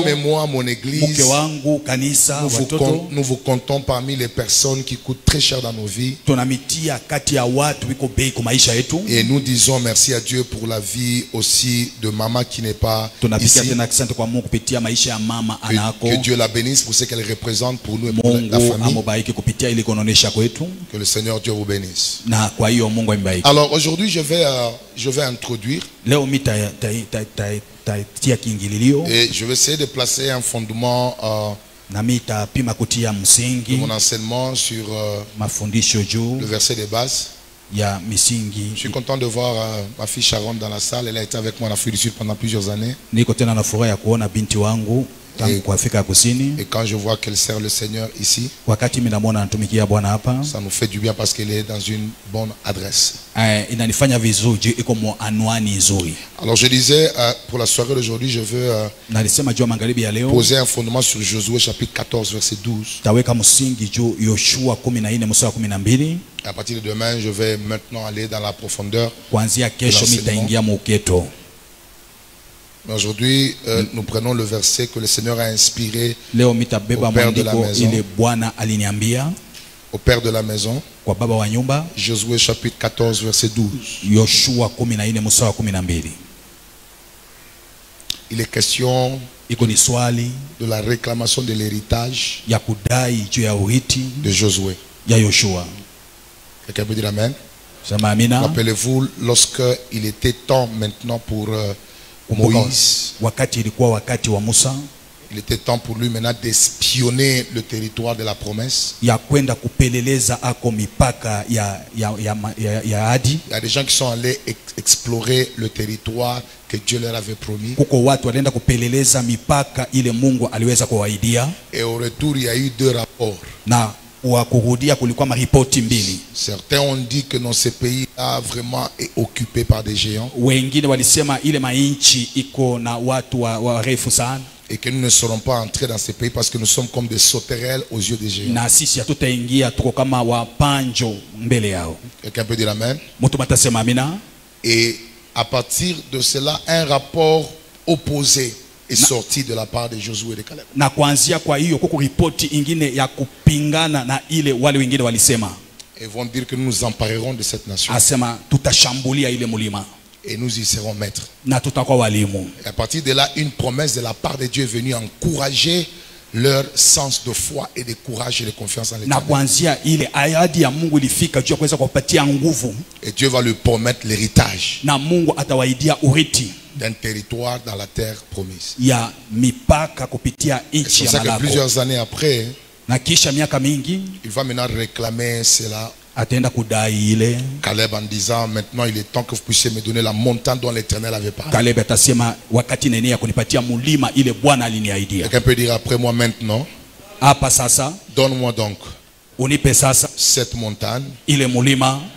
Mais moi, mon église, nous vous comptons parmi les personnes qui coûtent très cher dans nos vies. Et nous disons merci à Dieu pour la vie aussi de maman qui n'est pas ici. Que Dieu la bénisse pour ce qu'elle représente pour nous et pour la famille. Que le Seigneur Dieu vous bénisse. Alors aujourd'hui, je vais introduire. Et je vais essayer de placer un fondement de mon enseignement sur le verset de base. Je suis content de voir ma fille Sharon dans la salle. Elle a été avec moi en Afrique du Sud pendant plusieurs années. Et quand je vois qu'elle sert le Seigneur ici, ça nous fait du bien parce qu'elle est dans une bonne adresse. Alors je disais, pour la soirée d'aujourd'hui, je veux poser un fondement sur Josué chapitre 14 verset 12. À partir de demain, je vais maintenant aller dans la profondeur de l'enseignement. Mais aujourd'hui, nous prenons le verset que le Seigneur a inspiré au père de la maison. Au père de la maison. Josué chapitre 14 verset 12. Il est question de la réclamation de l'héritage de Josué. Quelqu'un peut dire Amen? Rappelez-vous, lorsqu'il était temps maintenant pour Moïse, il était temps pour lui maintenant d'espionner le territoire de la promesse. Il y a des gens qui sont allés explorer le territoire que Dieu leur avait promis. Et au retour, il y a eu deux rapports. Certains ont dit que dans ce pays-là vraiment est occupé par des géants. Et que nous ne serons pas entrés dans ce pays parce que nous sommes comme des sauterelles aux yeux des géants. Quelqu'un peut dire Amen? Et à partir de cela, un rapport opposé est sorti de la part de Josué et de Caleb. Et vont dire que nous nous emparerons de cette nation. Et nous y serons maîtres. Et à partir de là, une promesse de la part de Dieu est venue encourager leur sens de foi et de courage et de confiance en l'Éternel. Et Dieu va lui promettre l'héritage d'un territoire dans la terre promise. Et c'est pour ça que plusieurs années après, il va maintenant réclamer cela. Caleb en disant, maintenant il est temps que vous puissiez me donner la montagne dont l'Éternel avait parlé. Quelqu'un peut dire après moi maintenant, donne-moi donc cette montagne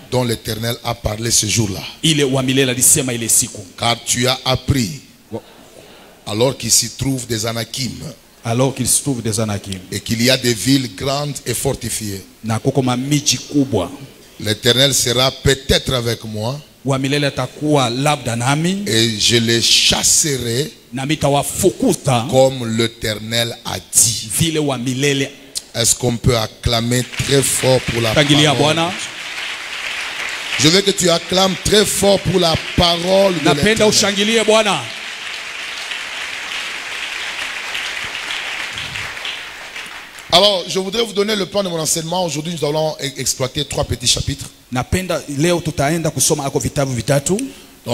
dont l'Éternel a parlé ce jour-là. Car tu as appris alors qu'il s'y trouve des Anakim. Et qu'il y a des villes grandes et fortifiées. L'Éternel sera peut-être avec moi. Et je les chasserai comme l'Éternel a dit. Est-ce qu'on peut acclamer très fort pour la parole? Je veux que tu acclames très fort pour la parole de l'Éternel. Alors, je voudrais vous donner le plan de mon enseignement. Aujourd'hui, nous allons exploiter 3 petits chapitres. Donc,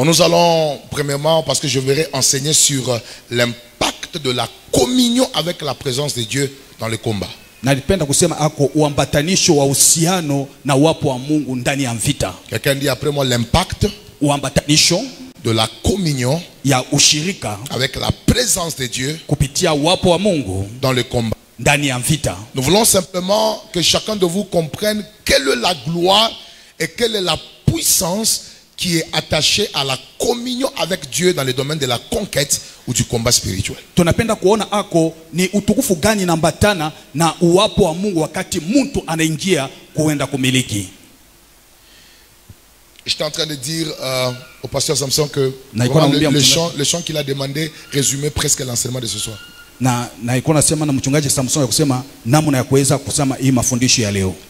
nous allons, premièrement, parce que je vais enseigner sur l'impact de la communion avec la présence de Dieu dans le combat. Quelqu'un dit après moi l'impact de la communion avec la présence de Dieu dans le combat. Nous voulons simplement que chacun de vous comprenne quelle est la gloire et quelle est la puissance qui est attachée à la communion avec Dieu dans le domaine de la conquête ou du combat spirituel. J'étais en train de dire au pasteur Samson que le chant qu'il a demandé résumait presque l'enseignement de ce soir.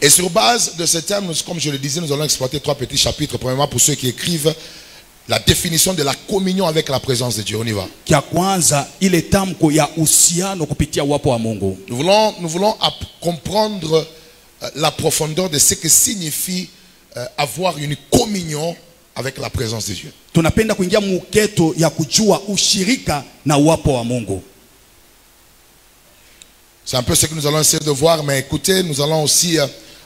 Et sur base de ce thème, comme je le disais, nous allons exploiter 3 petits chapitres. Premièrement, pour ceux qui écrivent, la définition de la communion avec la présence de Dieu. On y va. Nous voulons comprendre la profondeur de ce que signifie avoir une communion avec la présence de Dieu. C'est un peu ce que nous allons essayer de voir, mais écoutez, nous allons aussi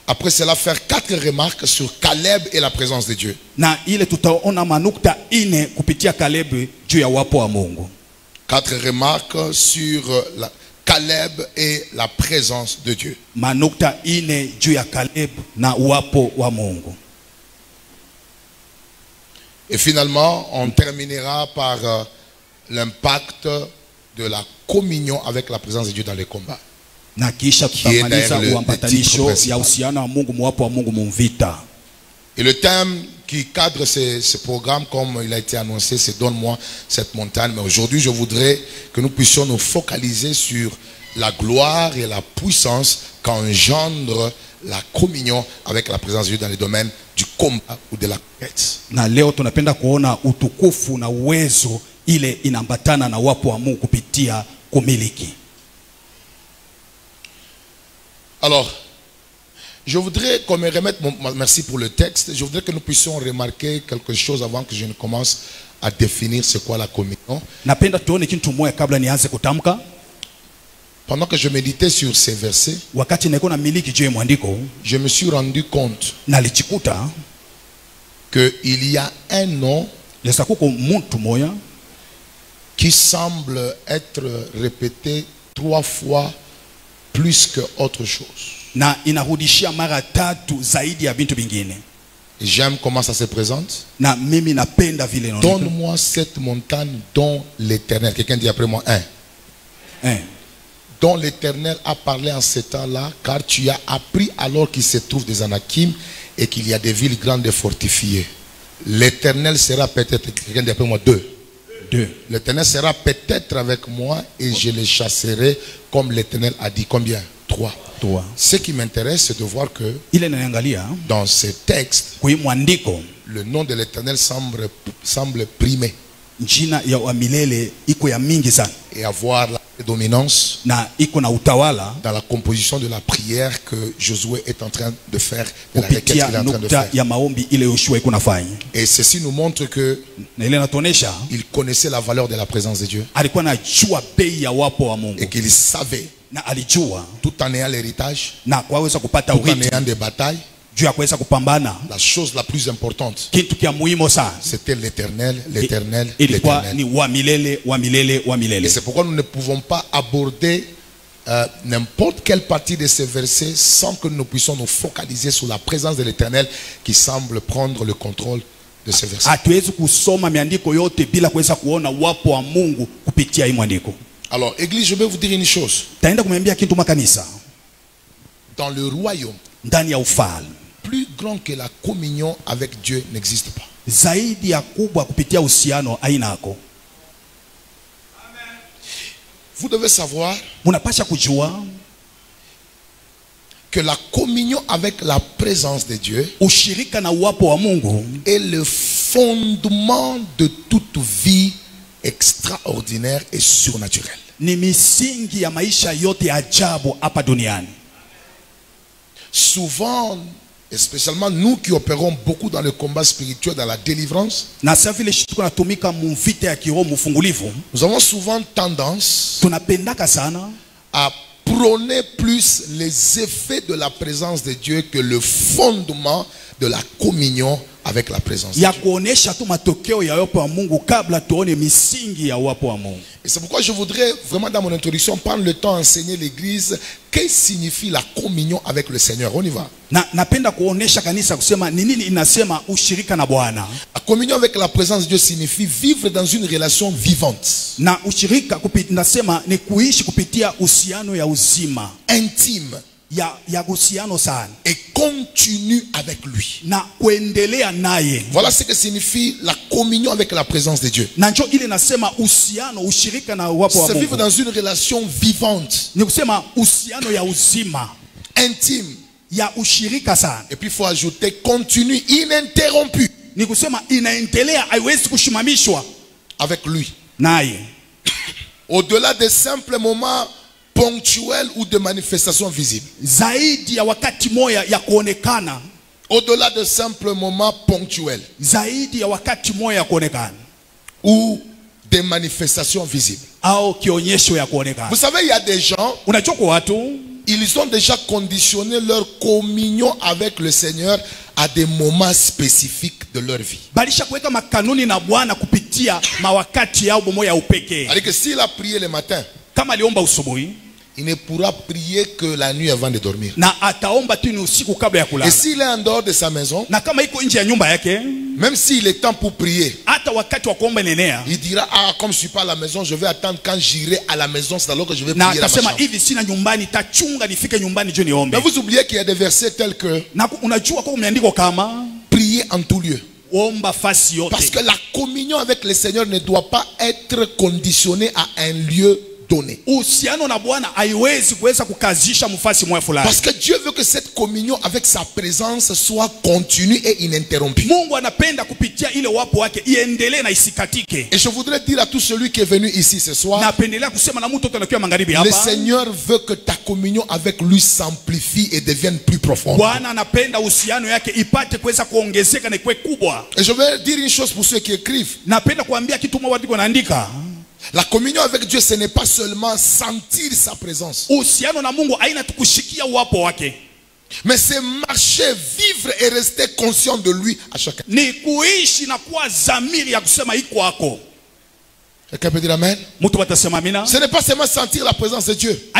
après cela faire 4 remarques sur Caleb et la présence de Dieu. 4 remarques sur Caleb et la présence de Dieu. Et finalement, on terminera par l'impact de la communion avec la présence de Dieu dans les combats. Et le thème qui cadre ce programme, comme il a été annoncé, c'est donne-moi cette montagne. Mais aujourd'hui, je voudrais que nous puissions nous focaliser sur la gloire et la puissance qu'engendre la communion avec la présence de Dieu dans les domaines du combat ou de la quête. Alors, je voudrais qu'on me remette, merci pour le texte, je voudrais que nous puissions remarquer quelque chose avant que je ne commence à définir c'est quoi la communion. Pendant que je méditais sur ces versets, je me suis rendu compte qu'il y a un nom qui semble être répété 3 fois plus que autre chose. J'aime comment ça se présente. Donne-moi cette montagne dont l'Éternel, quelqu'un dit après moi, dont l'Éternel a parlé en ce temps-là, car tu as appris alors qu'il se trouve des Anakim et qu'il y a des villes grandes et fortifiées. L'Éternel sera peut-être, quelqu'un dit après moi, 2. L'Éternel sera peut-être avec moi et je les chasserai comme l'Éternel a dit. Combien? 3. Ce qui m'intéresse, c'est de voir que dans ce texte, le nom de l'Éternel semble primer et avoir la prédominance dans la composition de la prière que Josué est en train de faire, de la requête qu'il est en train de faire. Et ceci nous montre que il connaissait la valeur de la présence de Dieu et qu'il savait, tout en ayant l'héritage, tout en ayant des batailles, la chose la plus importante, c'était l'Éternel, l'Éternel, l'Éternel. Et c'est pourquoi nous ne pouvons pas aborder n'importe quelle partie de ces versets sans que nous puissions nous focaliser sur la présence de l'Éternel qui semble prendre le contrôle de ces versets. Alors, Église, je vais vous dire une chose. Dans le royaume, plus grand que la communion avec Dieu n'existe pas. Vous devez savoir que la communion avec la présence de Dieu est le fondement de toute vie extraordinaire et surnaturelle. Souvent, et spécialement nous qui opérons beaucoup dans le combat spirituel, dans la délivrance, nous avons souvent tendance à prôner plus les effets de la présence de Dieu que le fondement de la communion avec la présence de Dieu. Et c'est pourquoi je voudrais vraiment dans mon introduction prendre le temps d'enseigner l'église qu'est-ce que signifie la communion avec le Seigneur. On y va. La communion avec la présence de Dieu signifie vivre dans une relation vivante, intime, et continue avec lui. Voilà ce que signifie la communion avec la présence de Dieu. C'est vivre dans une relation vivante, intime. Et puis il faut ajouter continue, ininterrompu avec lui. Au-delà des simples moments ponctuels ou de manifestations visibles. Au-delà de simples moments ponctuels ou des manifestations visibles. Vous savez, il y a des gens, ils ont déjà conditionné leur communion avec le Seigneur à des moments spécifiques de leur vie. C'est-à-dire que s'il a prié le matin, il ne pourra prier que la nuit avant de dormir. Et s'il est en dehors de sa maison, même s'il est temps pour prier, il dira, ah, comme je ne suis pas à la maison, je vais attendre quand j'irai à la maison, c'est alors que je vais prier dans ma chambre. Mais vous oubliez qu'il y a des versets tels que prier en tout lieu. Parce que la communion avec le Seigneur ne doit pas être conditionnée à un lieu donné. Parce que Dieu veut que cette communion avec sa présence soit continue et ininterrompue. Et je voudrais dire à tout celui qui est venu ici ce soir, le Seigneur veut que ta communion avec lui s'amplifie et devienne plus profonde. Et je vais dire une chose pour ceux qui écrivent. La communion avec Dieu, ce n'est pas seulement sentir sa présence, mais c'est marcher, vivre et rester conscient de lui à chaque instant. Quelqu'un peut dire amen? Ce n'est pas seulement sentir la présence de Dieu.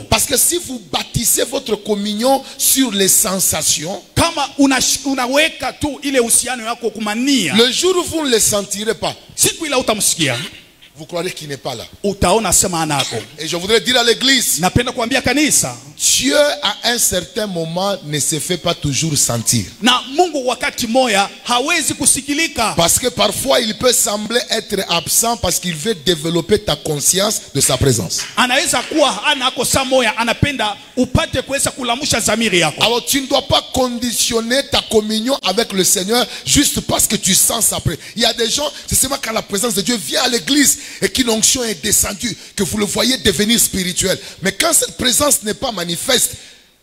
Parce que si vous bâtissez votre communion sur les sensations, le jour où vous ne les sentirez pas, vous croirez qu'il n'est pas là. Et je voudrais dire à l'église, Dieu à un certain moment ne se fait pas toujours sentir. Parce que parfois il peut sembler être absent parce qu'il veut développer ta conscience de sa présence. Alors tu ne dois pas conditionner ta communion avec le Seigneur juste parce que tu sens sa présence. Il y a des gens, c'est seulement quand la présence de Dieu vient à l'église et qu'une onction est descendue, que vous le voyez devenir spirituel. Mais quand cette présence n'est pas manifeste,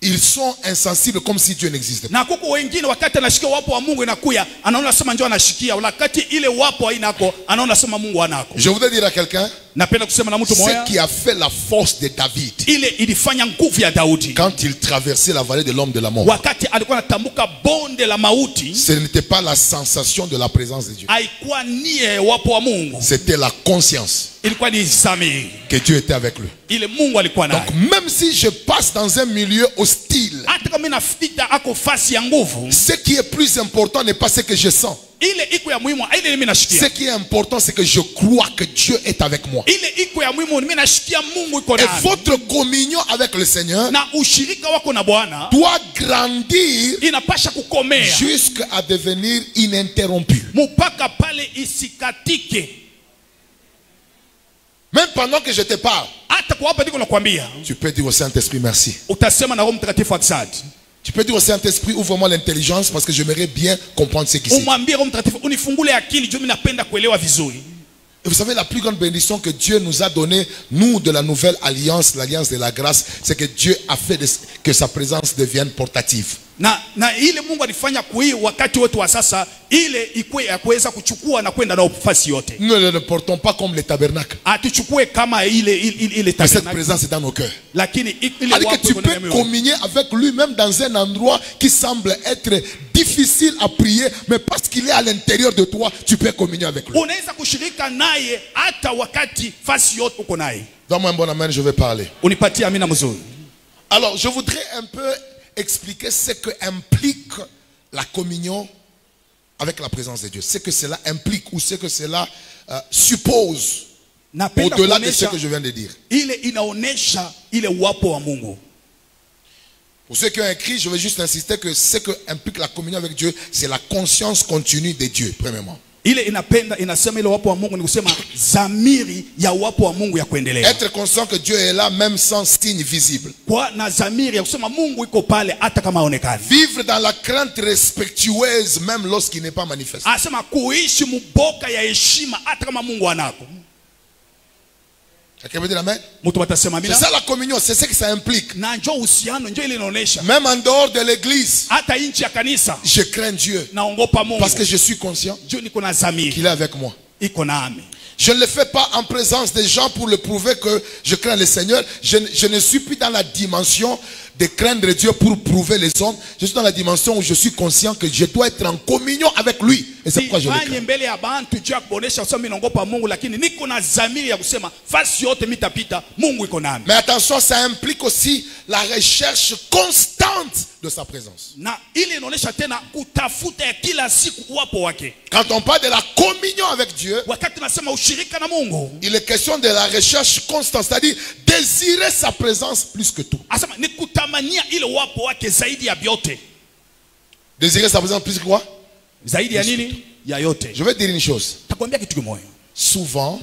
ils sont insensibles comme si Dieu n'existait pas. Je voudrais dire à quelqu'un, ce qui a fait la force de David quand il traversait la vallée de l'homme de la mort, ce n'était pas la sensation de la présence de Dieu, c'était la conscience que Dieu était avec lui. Donc même si je passe dans un milieu hostile, ce qui est plus important n'est pas ce que je sens. Ce qui est important, c'est que je crois que Dieu est avec moi. Et votre communion avec le Seigneur doit grandir jusqu'à devenir ininterrompue. Même pendant que je te parle, tu peux dire au Saint-Esprit merci. Tu peux dire au Saint-Esprit, ouvre-moi l'intelligence parce que j'aimerais bien comprendre ce qui se passe. Et vous savez, la plus grande bénédiction que Dieu nous a donnée, nous de la nouvelle alliance, l'alliance de la grâce, c'est que Dieu a fait que sa présence devienne portative. Nous ne le portons pas comme le tabernacle. Mais cette présence est dans nos cœurs. Alors que tu peux communier avec lui même dans un endroit qui semble être difficile à prier, mais parce qu'il est à l'intérieur de toi, tu peux communier avec lui. Donne-moi un bon amen, je vais parler. Alors, je voudrais un peu expliquer ce que implique la communion avec la présence de Dieu. Ce que cela implique ou ce que cela suppose au-delà de ce que je viens de dire. Pour ceux qui ont écrit, je veux juste insister que ce que implique la communion avec Dieu, c'est la conscience continue de Dieu, premièrement. Être conscient que Dieu est là même sans signe visible. Vivre dans la crainte respectueuse même lorsqu'il n'est pas manifesté. Quelqu'un veut dire amen? C'est ça la communion, c'est ce que ça implique. Même en dehors de l'église, je crains Dieu parce que je suis conscient qu'il est avec moi. Je ne le fais pas en présence des gens pour le prouver que je crains le Seigneur. Je ne suis plus dans la dimension de craindre Dieu pour prouver les hommes. Je suis dans la dimension où je suis conscient que je dois être en communion avec lui. Et c'est pourquoi je le crains. Mais attention, ça implique aussi la recherche constante de sa présence. Quand on parle de la communion avec Dieu, il est question de la recherche constante, c'est-à-dire désirer sa présence plus que tout. Désirer sa présence plus que quoi? Je vais dire une chose. Souvent,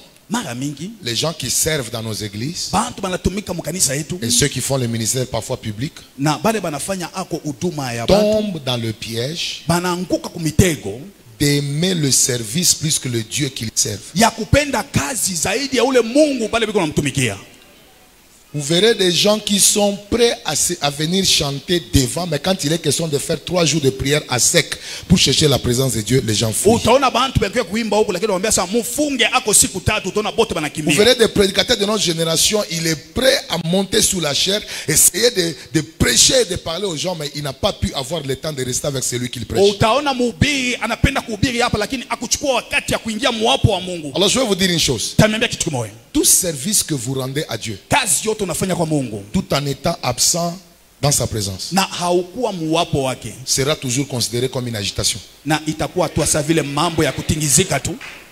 les gens qui servent dans nos églises et ceux qui font le ministère parfois public tombent dans le piège d'aimer le service plus que le Dieu qu'ils servent. Vous verrez des gens qui sont prêts à venir chanter devant, mais quand il est question de faire 3 jours de prière à sec pour chercher la présence de Dieu, les gens fuient. Vous verrez des prédicateurs de notre génération, il est prêt à monter sous la chair, essayer de prêcher et de parler aux gens, mais il n'a pas pu avoir le temps de rester avec celui qu'il prêche. Alors je vais vous dire une chose. Tout service que vous rendez à Dieu, tout en étant absent dans sa présence, sera toujours considéré comme une agitation.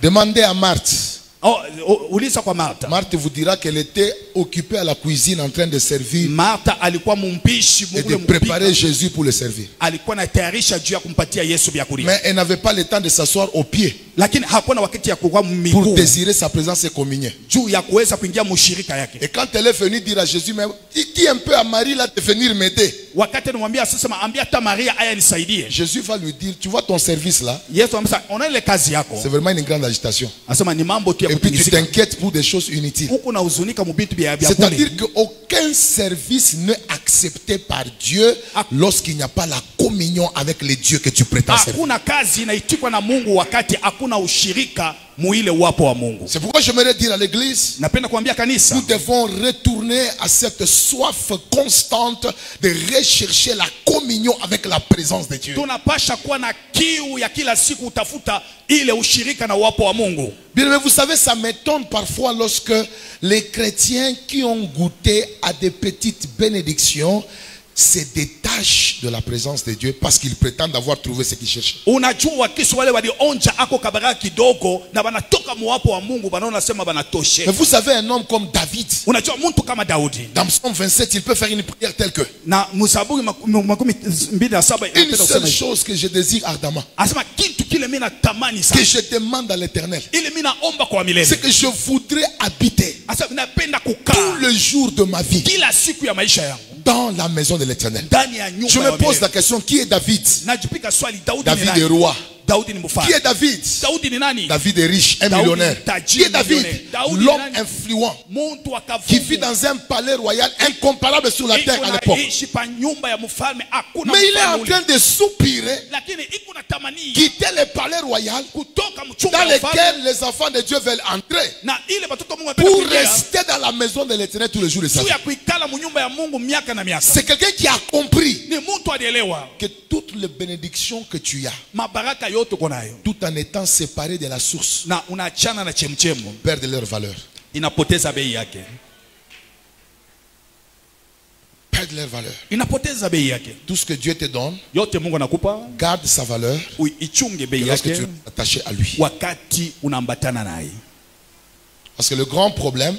Demandez à Marthe. Marthe vous dira qu'elle était occupée à la cuisine en train de servir et de préparer Jésus pour le servir. Mais elle n'avait pas le temps de s'asseoir au pied pour désirer sa présence et communier. Et quand elle est venue dire à Jésus, mais dis un peu à Marie là de venir m'aider, Jésus va lui dire, tu vois ton service là, c'est vraiment une grande agitation. Et puis tu t'inquiètes pour des choses inutiles. C'est-à-dire qu'aucun service n'est accepté par Dieu lorsqu'il n'y a pas la communion avec les dieux que tu prétends servir. C'est pourquoi j'aimerais dire à l'église, nous devons retourner à cette soif constante de rechercher la communion avec la présence de Dieu. Bien, mais vous savez, ça m'étonne parfois lorsque les chrétiens qui ont goûté à des petites bénédictions se détachent de la présence de Dieu parce qu'ils prétendent avoir trouvé ce qu'ils cherchaient. Mais vous savez, un homme comme David, dans Psaume 27, il peut faire une prière telle que: une seule chose que je désire ardemment, que je demande à l'Éternel, c'est que je voudrais habiter tout le jour de ma vie dans la maison de l'Éternel. Je me pose la question, qui est David? David est roi. Qui est David? David est riche, un millionnaire. Qui est David? L'homme influent qui vit dans un palais royal incomparable sur la terre à l'époque. Mais il est en train de soupirer quitter le palais royal dans lequel les enfants de Dieu veulent entrer pour rester dans la maison de l'Éternel tous les jours de sa vie. C'est quelqu'un qui a compris que toutes les bénédictions que tu as, tout en étant séparé de la source, perdent leur valeur. Perdent leur valeur. Tout ce que Dieu te donne garde sa valeur lorsque tu es attaché à lui. Parce que le grand problème,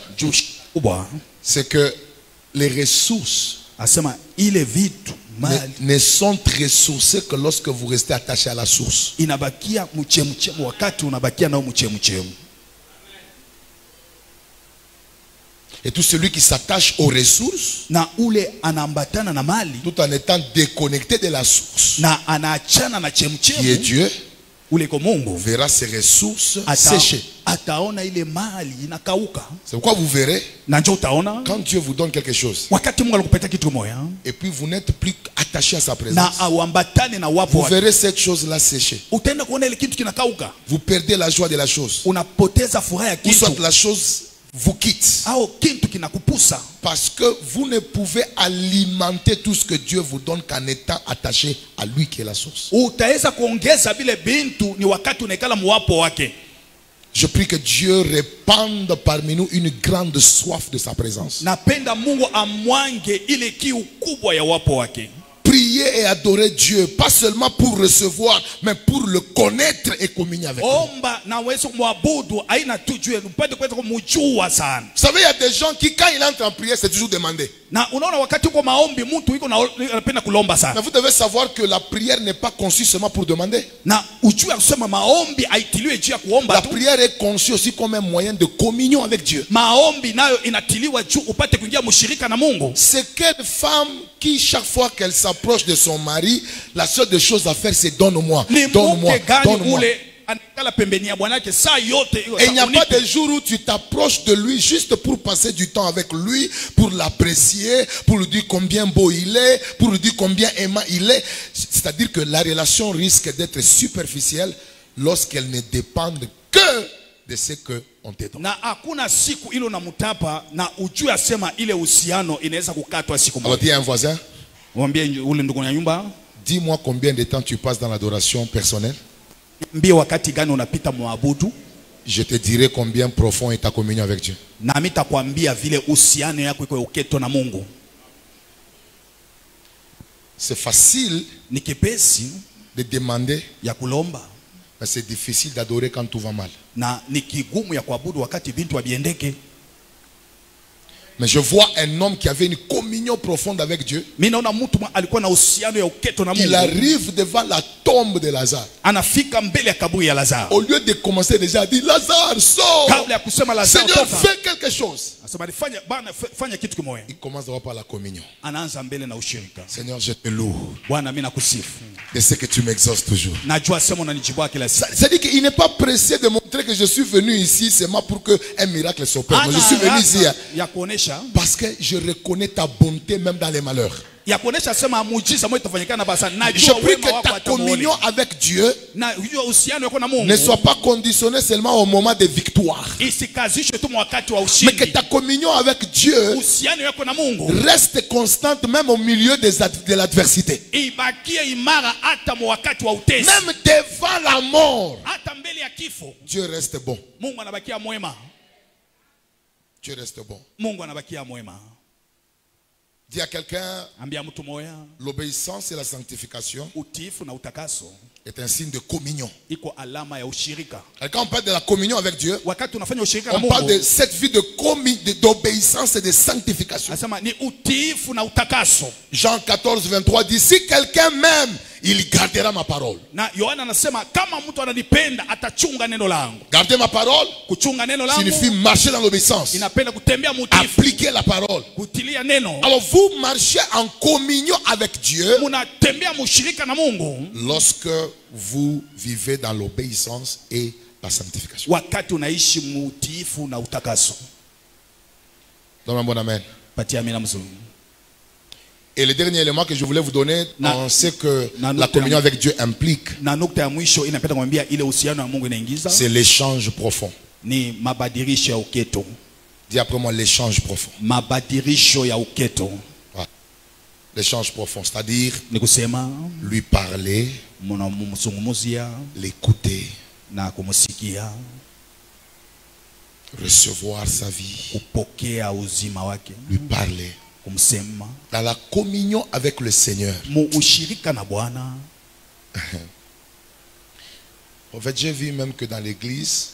c'est que les ressources ne sont ressourcés que lorsque vous restez attaché à la source. Et tout celui qui s'attache aux ressources, tout en étant déconnecté de la source, qui est Dieu, verra ses ressources sécher. C'est pourquoi vous verrez, quand Dieu vous donne quelque chose, et puis vous n'êtes plus attaché à sa présence, vous verrez cette chose-là sécher. Vous perdez la joie de la chose. Ou soit la chose vous quitte. Parce que vous ne pouvez alimenter tout ce que Dieu vous donne qu'en étant attaché à lui qui est la source. Je prie que Dieu répande parmi nous une grande soif de sa présence. Prier et adorer Dieu, pas seulement pour recevoir, mais pour le connaître et communier avec lui. Vous savez, il y a des gens qui, quand ils entrent en prière, c'est toujours demander. Mais vous devez savoir que la prière n'est pas conçue seulement pour demander. La prière est conçue aussi comme un moyen de communion avec Dieu. C'est quelle femme qui, chaque fois qu'elle s'approche de son mari, la seule des choses à faire, c'est donne-moi, donne-moi, donne-moi. Et il n'y a pas de jour où tu t'approches de lui juste pour passer du temps avec lui, pour l'apprécier, pour lui dire combien beau il est, pour lui dire combien aimant il est. C'est-à-dire que la relation risque d'être superficielle lorsqu'elle ne dépend que de ce qu'on te donne. Alors dis à un voisin, dis-moi combien de temps tu passes dans l'adoration personnelle. Je te dirai combien profond est ta communion avec Dieu. C'est facile de demander, mais c'est difficile d'adorer quand tout va mal. Mais je vois un homme qui avait une communion profonde avec Dieu. Il arrive devant la tombe de Lazare. Au lieu de commencer déjà à dire Lazare, sors, Seigneur, fais quelque chose. Il commence d'abord par la communion. Seigneur, je te loue de ce que tu m'exauces toujours. C'est-à-dire qu'il n'est pas pressé de montrer que je suis venu ici seulement pour qu'un miracle s'opère. Je suis venu ici parce que je reconnais ta bonté même dans les malheurs. Je prie que ta communion avec Dieu ne soit pas conditionnée seulement au moment de victoire, mais que ta communion avec Dieu reste constante même au milieu de l'adversité. Même devant la mort, Dieu reste bon. Dieu reste bon. Dis à quelqu'un, l'obéissance et la sanctification est un signe de communion. Et quand on parle de la communion avec Dieu, on parle de cette vie d'obéissance et de sanctification. Jean 14, 23 dit, si quelqu'un m'aime, il gardera ma parole. Garder ma parole signifie marcher dans l'obéissance, appliquer la parole. Alors vous marchez en communion avec Dieu lorsque vous vivez dans l'obéissance et la sanctification. Donne un bon amen. Et le dernier élément que je voulais vous donner, on sait que la communion avec Dieu implique, c'est l'échange profond. Dis après moi l'échange profond. L'échange profond, c'est-à-dire lui parler, l'écouter, recevoir sa vie, lui parler. Dans la communion avec le Seigneur, En fait, j'ai vu même que dans l'église,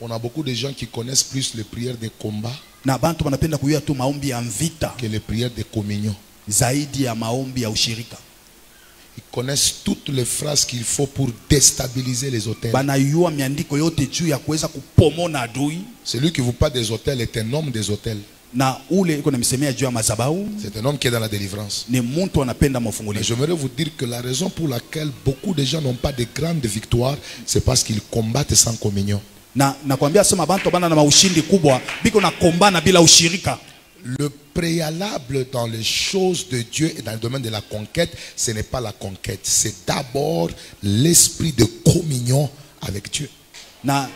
on a beaucoup de gens qui connaissent plus les prières de combat que les prières de communion. Ils connaissent toutes les phrases qu'il faut pour déstabiliser les autels. Celui qui vous parle des autels est un homme des autels. C'est un homme qui est dans la délivrance. Mais j'aimerais vous dire que la raison pour laquelle beaucoup de gens n'ont pas de grandes victoires, c'est parce qu'ils combattent sans communion. Le préalable dans les choses de Dieu et dans le domaine de la conquête, ce n'est pas la conquête, c'est d'abord l'esprit de communion avec Dieu. La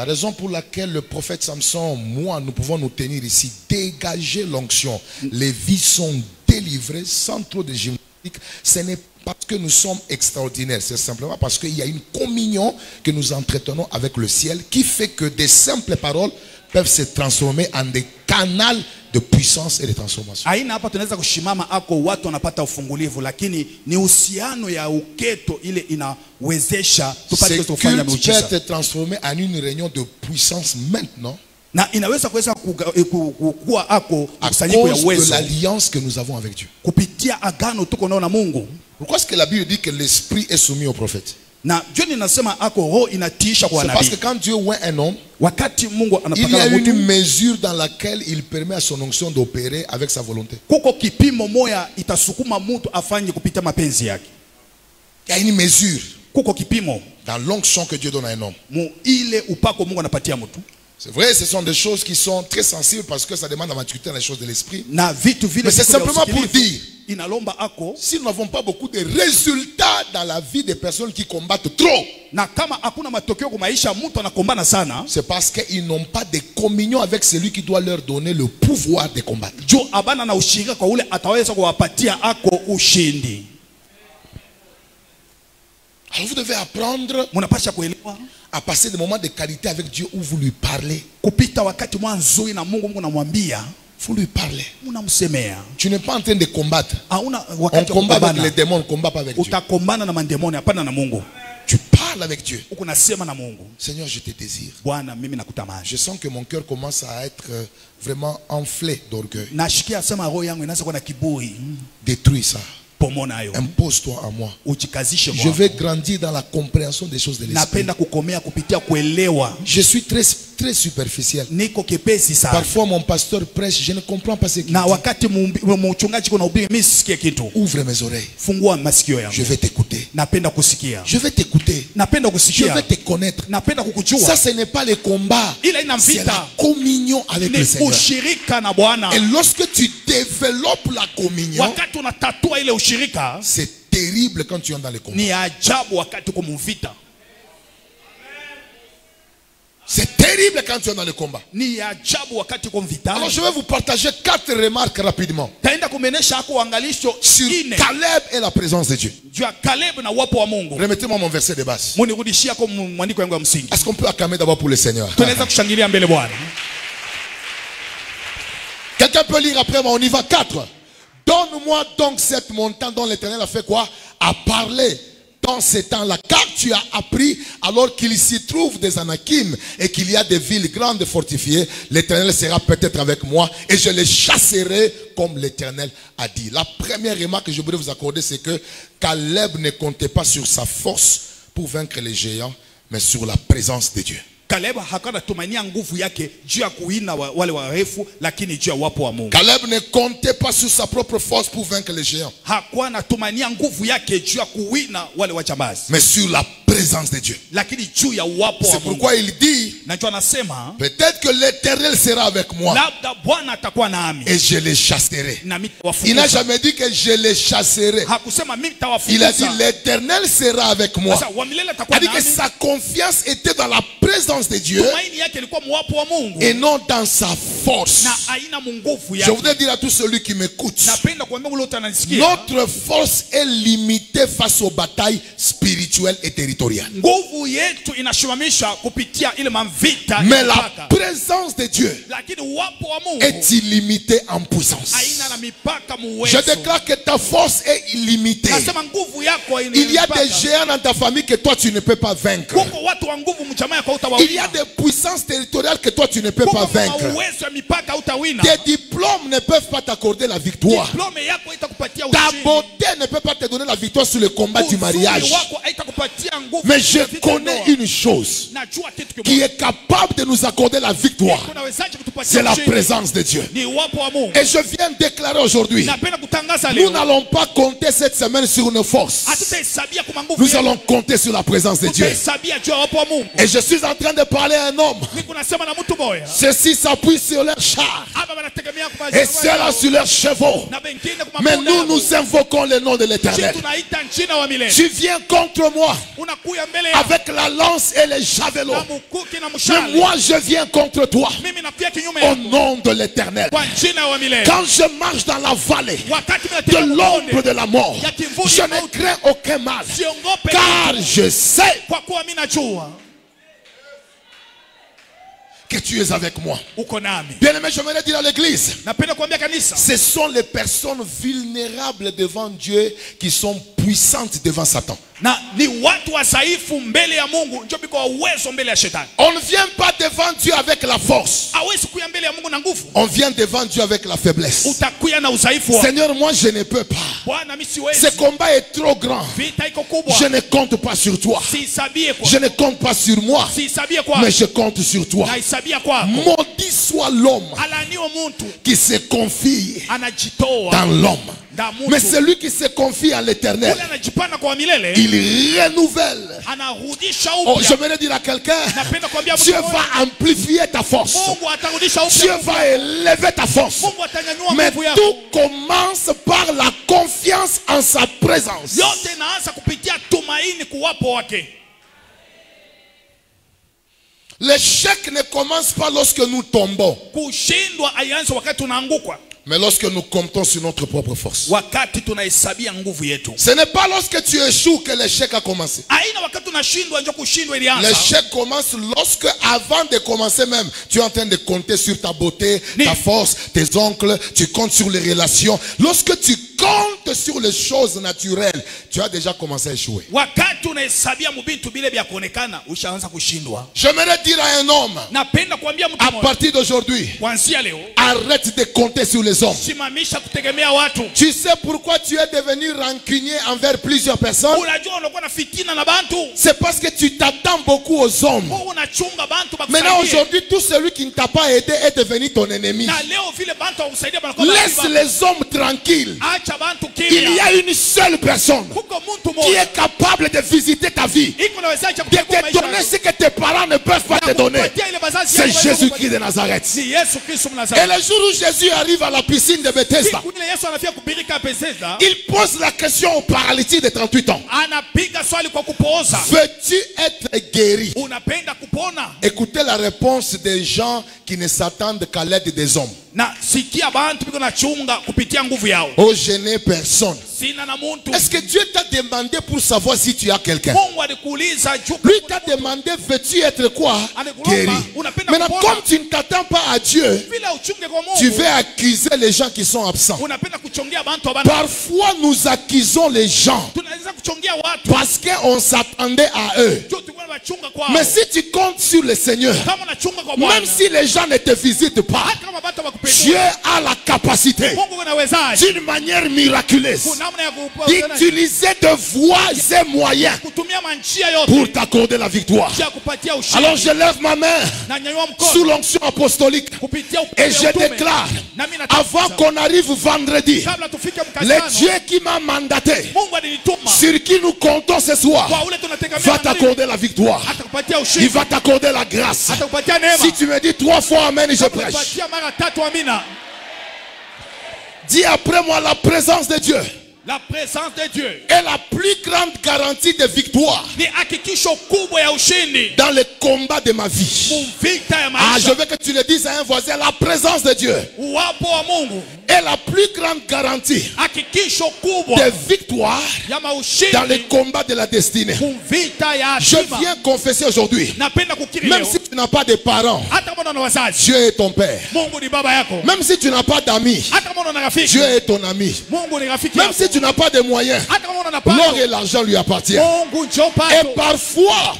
raison pour laquelle le prophète Samson, moi, nous pouvons nous tenir ici, dégager l'onction, les vies sont délivrées sans trop de gymnastique, ce n'est pas parce que nous sommes extraordinaires, c'est simplement parce qu'il y a une communion que nous entretenons avec le ciel qui fait que des simples paroles peuvent se transformer en des canaux de puissance et de transformation. Ce culte peut être transformé en une réunion de puissance maintenant. À cause de l'alliance que nous avons avec Dieu. Pourquoi est-ce que la Bible dit que l'esprit est soumis au prophète? C'est parce que quand Dieu oint un homme, il y a une mesure dans laquelle il permet à son onction d'opérer avec sa volonté. Il y a une mesure dans l'onction que Dieu donne à un homme. C'est vrai, ce sont des choses qui sont très sensibles parce que ça demande la maturité dans les choses de l'esprit. Mais c'est simplement pour dire, si nous n'avons pas beaucoup de résultats dans la vie des personnes qui combattent trop, c'est parce qu'ils n'ont pas de communion avec celui qui doit leur donner le pouvoir de combattre. Alors vous devez apprendre à passer des moments de qualité avec Dieu où vous lui parlez. Vous lui parlez. Tu n'es pas en train de combattre. On combat avec les démons, on ne combat pas avec Dieu. Tu parles avec Dieu. Seigneur, je te désire. Je sens que mon cœur commence à être vraiment enflé d'orgueil. Détruis ça. Impose-toi à moi. Je vais grandir dans la compréhension des choses de l'esprit. Je suis très superficiel. Parfois mon pasteur prêche, je ne comprends pas ce qu'il dit. Ouvre mes oreilles. Je vais t'écouter. Je vais t'écouter. Je vais te connaître. Ça, ce n'est pas le combat. C'est la communion avec le Seigneur. Et lorsque tu développes la communion, c'est terrible quand tu es dans les combats. C'est terrible quand tu es dans le combat. Alors je vais vous partager 4 remarques rapidement sur Caleb et la présence de Dieu. Remettez-moi mon verset de base. Est-ce qu'on peut acclamer d'abord pour le Seigneur? Quelqu'un peut lire après moi? On y va. 4. Donne-moi donc cette montagne dont l'Éternel a fait quoi? A parlé dans ces temps-là. Car tu as appris alors qu'il s'y trouve des Anakim et qu'il y a des villes grandes fortifiées. L'Éternel sera peut-être avec moi et je les chasserai comme l'Éternel a dit. La première remarque que je voudrais vous accorder, c'est que Caleb ne comptait pas sur sa force pour vaincre les géants, mais sur la présence de Dieu. Caleb ne comptait pas sur sa propre force pour vaincre les géants, mais sur la présence de Dieu. C'est pourquoi il dit, peut-être que l'Éternel sera avec moi et je les chasserai. Il n'a jamais dit que je les chasserai. Il a dit l'Éternel sera avec moi. Il a dit que sa confiance était dans la présence de Dieu et non dans sa force. Je voudrais dire à tout celui qui m'écoute, notre force est limitée face aux batailles spirituelles. spirituelle et territoriale. Mais la présence de Dieu est illimitée en puissance. Je déclare que ta force est illimitée. Il y a des géants dans ta famille que toi tu ne peux pas vaincre. Il y a des puissances territoriales que toi tu ne peux pas vaincre. Tes diplômes ne peuvent pas t'accorder la victoire. Ta beauté ne peut pas te donner la victoire sur le combat du mariage. Mais je connais une chose qui est capable de nous accorder la victoire. C'est la présence de Dieu. Et je viens déclarer aujourd'hui, nous n'allons pas compter cette semaine sur nos forces. Nous allons compter sur la présence de Dieu. Et je suis en train de parler à un homme. Ceux-ci s'appuient sur leurs chars et ceux-là sur leurs chevaux. Mais nous invoquons le nom de l'Éternel. Tu viens contre moi avec la lance et les javelots. Mais moi je viens contre toi au nom de l'Éternel. Quand je marche dans la vallée de l'ombre de la mort, je ne crains aucun mal, car je sais que tu es avec moi. Bien aimé, je voudrais dire à l'église, ce sont les personnes vulnérables devant Dieu qui sont puissantes devant Satan. On ne vient pas devant Dieu avec la force. On vient devant Dieu avec la faiblesse. Seigneur, moi je ne peux pas. Ce combat est trop grand. Je ne compte pas sur toi. Je ne compte pas sur moi. Mais je compte sur toi. Maudit soit l'homme qui se confie dans l'homme. Mais celui qui se confie à l'Éternel, il renouvelle. Oh, je voudrais dire à quelqu'un, Dieu va amplifier ta force. Dieu va élever ta force. Mais tout commence par la confiance en sa présence. L'échec ne commence pas lorsque nous tombons, mais lorsque nous comptons sur notre propre force. Ce n'est pas lorsque tu échoues que l'échec a commencé. L'échec commence lorsque, avant de commencer même, tu es en train de compter sur ta beauté, ta force, tes oncles, tu comptes sur les relations. Lorsque tu comptes sur les choses naturelles, tu as déjà commencé à échouer. J'aimerais dire à un homme, à partir d'aujourd'hui, arrête de compter sur les hommes. Tu sais pourquoi tu es devenu rancunier envers plusieurs personnes? C'est parce que tu t'attends beaucoup aux hommes. Maintenant aujourd'hui, tout celui qui ne t'a pas aidé est devenu ton ennemi. Laisse les hommes tranquilles. Il y a une seule personne qui est capable de visiter ta vie, de te donner ce que tes parents ne peuvent pas te donner. C'est Jésus-Christ de Nazareth. Et le jour où Jésus arrive à la piscine de Bethesda, il pose la question au paralytique de 38 ans. Veux-tu être guéri? Écoutez la réponse des gens qui ne s'attendent qu'à l'aide des hommes. Oh, je n'ai personne. Est-ce que Dieu t'a demandé pour savoir si tu as quelqu'un? Lui t'a demandé, veux-tu être quoi? Guéri. Maintenant, comme tu ne t'attends pas à Dieu, tu vas accuser les gens qui sont absents. Parfois, nous accusons les gens parce qu'on s'attendait à eux. Mais si tu comptes sur le Seigneur, même si les gens ne te visitent pas, Dieu a la capacité d'une manière miraculeuse d'utiliser de voies et moyens pour t'accorder la victoire. Alors je lève ma main sous l'onction apostolique et je déclare, avant qu'on arrive vendredi, le Dieu qui m'a mandaté, sur qui nous comptons ce soir, va t'accorder la victoire. Il va t'accorder la grâce. Si tu me dis 3 fois amen, je prêche. Dis après moi, la présence de Dieu La présence de Dieu est la plus grande garantie de victoire dans le combat de ma vie. Ah, je veux que tu le dises à un voisin. La présence de Dieu est la plus grande garantie de victoire dans le combat de la destinée. Je viens confesser aujourd'hui, même si tu n'as pas de parents, Dieu est ton père. Même si tu n'as pas d'amis, Dieu est ton ami. Même si tu n'as pas de moyens, l'or et l'argent lui appartiennent. Et parfois,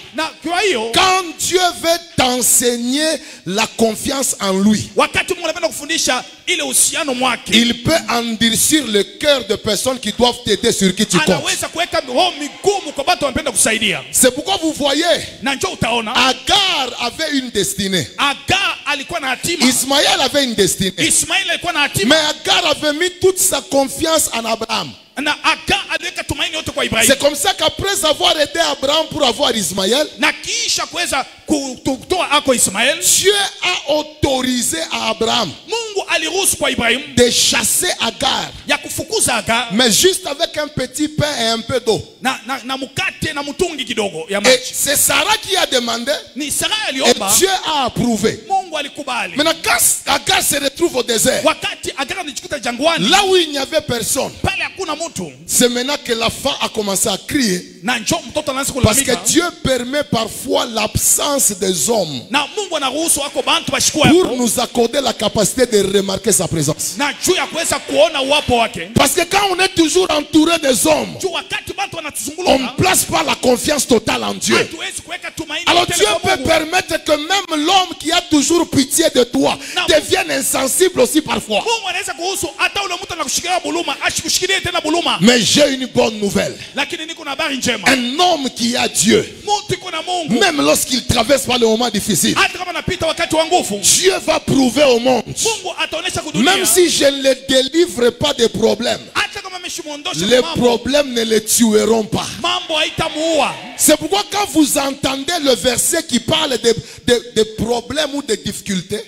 quand Dieu veut t'enseigner la confiance en lui, il peut endurcir le cœur de personnes qui doivent t'aider sur qui tu comptes. C'est pourquoi vous voyez, Agar avait une destinée. Ismaël avait une destinée. Mais Agar avait mis toute sa confiance en Abraham. C'est comme ça qu'après avoir aidé Abraham pour avoir Ismaël, Dieu a autorisé à Abraham de chasser Agar, mais juste avec un petit pain et un peu d'eau. Et c'est Sarah qui a demandé, et Dieu a approuvé. Maintenant, quand Agar se retrouve au désert, là où il n'y avait personne, c'est maintenant que la femme a commencé à crier, parce que Dieu permet parfois l'absence des hommes pour nous accorder la capacité de remarquer sa présence. Parce que quand on est toujours entouré des hommes, on ne place pas la confiance totale en Dieu. Alors Dieu peut permettre que même l'homme qui a toujours pitié de toi devienne insensible aussi parfois. Mais j'ai une bonne nouvelle. Un homme qui a Dieu, même lorsqu'il traverse par le moment difficile, Dieu va prouver au monde, même si je ne le délivre pas des problèmes, les problèmes ne le tueront pas. C'est pourquoi quand vous entendez le verset qui parle de problèmes ou de difficultés,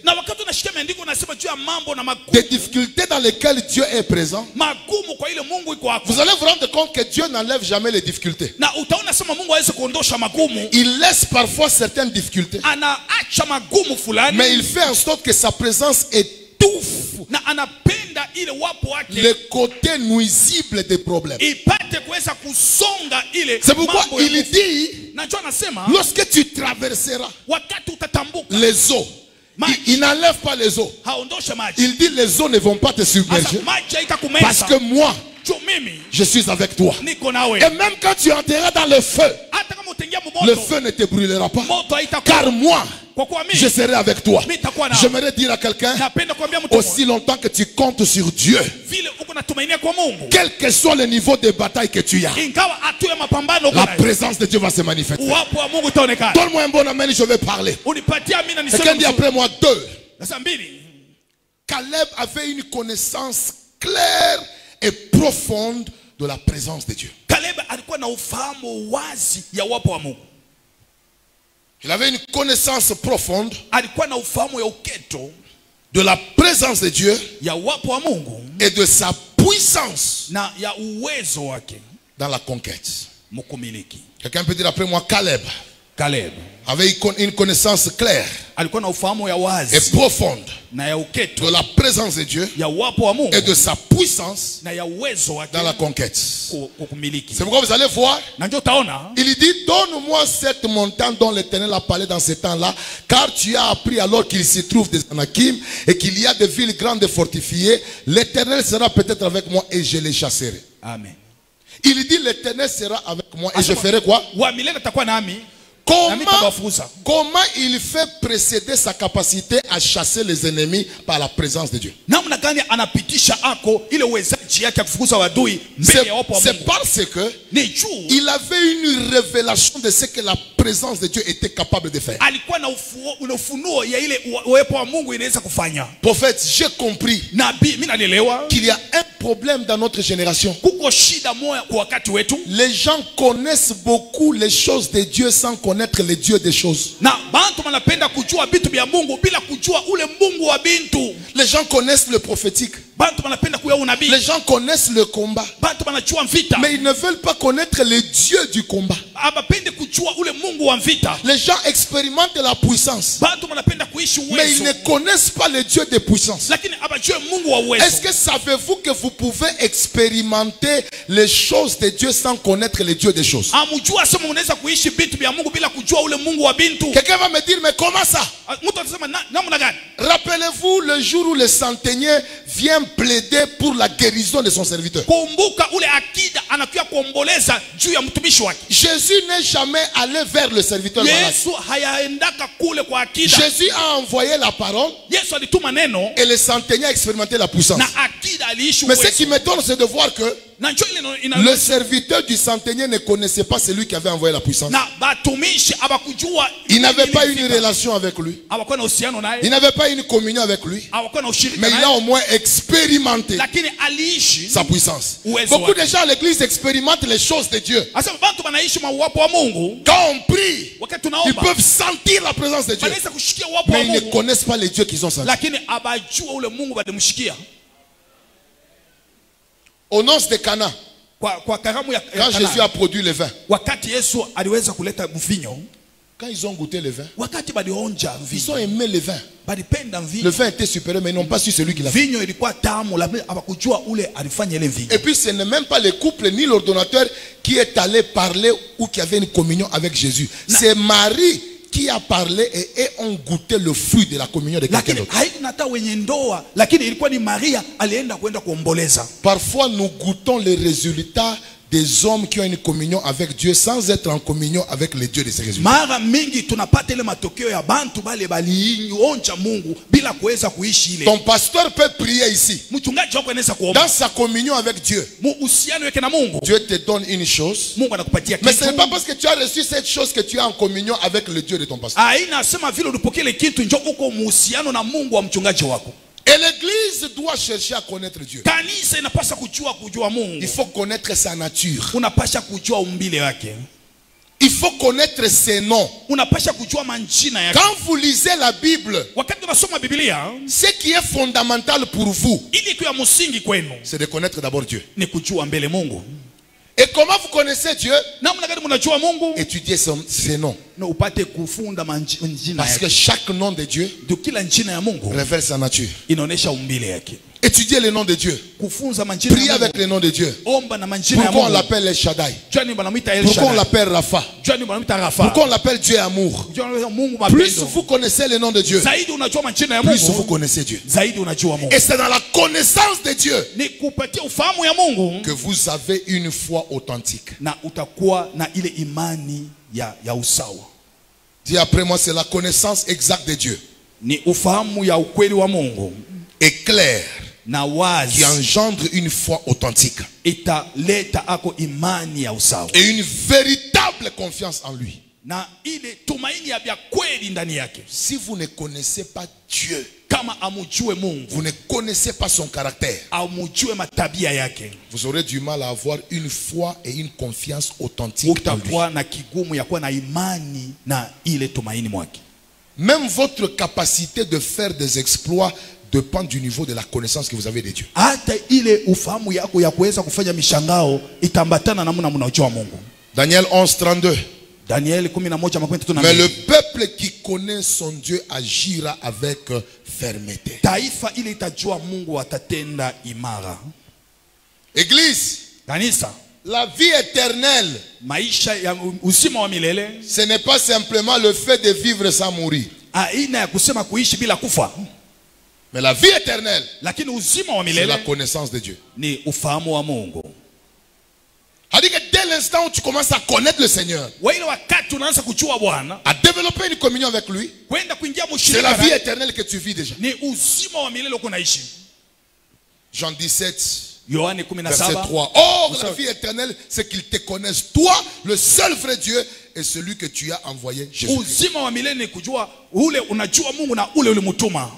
des difficultés dans lesquelles Dieu est présent, vous allez vous rendre compte que Dieu n'enlève jamais les difficultés. Il laisse parfois certaines difficultés, mais il fait en sorte que sa présence étouffe le côté nuisible des problèmes. C'est pourquoi il dit, lorsque tu traverseras les eaux, il n'enlève pas les eaux. Il dit les eaux ne vont pas te submerger, parce que moi, je suis avec toi. Et même quand tu entreras dans le feu ne te brûlera pas, car moi, je serai avec toi. J'aimerais dire à quelqu'un, aussi longtemps que tu comptes sur Dieu, quel que soit le niveau de bataille que tu as, la présence de Dieu va se manifester. Donne-moi un bon amen, je vais parler. Quelqu'un dit après moi deux. Caleb avait une connaissance claire et profonde de la présence de Dieu. Il avait une connaissance profonde de la présence de Dieu et de sa puissance dans la conquête. Quelqu'un peut dire après moi, Caleb avait une connaissance claire et profonde de la présence de Dieu et de sa puissance dans la conquête. C'est pourquoi vous allez voir, il dit, donne-moi cette montagne dont l'Éternel a parlé dans ce temps-là, car tu as appris alors qu'il s'y trouve des Anakim et qu'il y a des villes grandes et fortifiées. L'Éternel sera peut-être avec moi et je les chasserai. Amen. Il dit, l'Éternel sera avec moi et je ferai quoi? Comment il fait précéder sa capacité à chasser les ennemis par la présence de Dieu? C'est parce que il avait une révélation de de ce que la présence de Dieu était capable de faire. Prophète, j'ai compris qu'il y a un problème dans notre génération. Les gens connaissent beaucoup les choses de Dieu sans connaître les dieux des choses. Les gens connaissent le prophétique. Les gens connaissent le combat. Mais ils ne veulent pas connaître les dieux du combat. Les gens expérimentent la puissance. Mais ils ne connaissent pas les dieux de puissance. Est-ce que savez-vous que vous pouvez expérimenter les choses de Dieu sans connaître les dieux des choses? Quelqu'un va me dire, mais comment ça? Rappelez-vous le jour où le centenier vient plaider pour la guérison de son serviteur. Jésus n'est jamais allé vers le serviteur malade. Jésus a envoyé la parole et le centenier a expérimenté la puissance. Mais ce qui m'étonne, c'est de voir que le serviteur du centenier ne connaissait pas celui qui avait envoyé la puissance. Il n'avait pas une relation avec lui. Il n'avait pas une communion avec lui. Mais il a au moins expérimenté sa puissance. Beaucoup de gens à l'église expérimentent les choses de Dieu. Quand on prie, ils peuvent sentir la présence de Dieu. Mais ils ne connaissent pas les dieux qu'ils ont sentis. Aux noces de Cana, quand Jésus a produit le vin, quand ils ont goûté le vin, ils ont aimé le vin. Le vin était supérieur, mais ils n'ont pas su celui qui l'a fait. Et puis ce n'est même pas le couple ni l'ordonnateur qui est allé parler ou qui avait une communion avec Jésus. C'est Marie qui a parlé et ont goûté le fruit de la communion de quelqu'un d'autre. Parfois nous goûtons les résultats des hommes qui ont une communion avec Dieu sans être en communion avec les dieux de ces résultats. Ton pasteur peut prier ici. Dans sa communion avec Dieu, Dieu te donne une chose. Mais ce n'est pas parce que tu as reçu cette chose que tu es en communion avec le Dieu de ton pasteur. Et l'église doit chercher à connaître Dieu. Il faut connaître sa nature. Il faut connaître ses noms. Quand vous lisez la Bible, ce qui est fondamental pour vous, c'est de connaître d'abord Dieu. Et comment vous connaissez Dieu? Étudiez ses noms. Parce que chaque nom de Dieu révèle sa nature. Étudiez le nom de Dieu. Priez avec le nom de Dieu. Pourquoi on l'appelle El Shaddai? Pourquoi on l'appelle Rapha? Pourquoi on l'appelle Dieu amour? Plus vous connaissez le nom de Dieu, plus vous connaissez Dieu. Et c'est dans la connaissance de Dieu que vous avez une foi authentique. Dis après moi, c'est la connaissance exacte de Dieu. Et claire, qui engendre une foi authentique et une véritable confiance en lui. Si vous ne connaissez pas Dieu, vous ne connaissez pas son caractère, vous aurez du mal à avoir une foi et une confiance authentique en lui. Même votre capacité de faire des exploits dépend du niveau de la connaissance que vous avez de Dieu. Daniel 11:32. Mais le peuple qui connaît son Dieu agira avec fermeté. Église, la vie éternelle, ce n'est pas simplement le fait de vivre sans mourir. Mais la vie éternelle, c'est la connaissance de Dieu. C'est-à-dire que dès l'instant où tu commences à connaître le Seigneur, à développer une communion avec lui, c'est la vie éternelle que tu vis déjà. Jean 17, verset 3. Or, la vie éternelle, c'est qu'ils te connaissent, toi, le seul vrai Dieu, est celui que tu as envoyé, Jésus. Uzima wa milele ni kujua ule unajua Mungu na ule ulimutuma.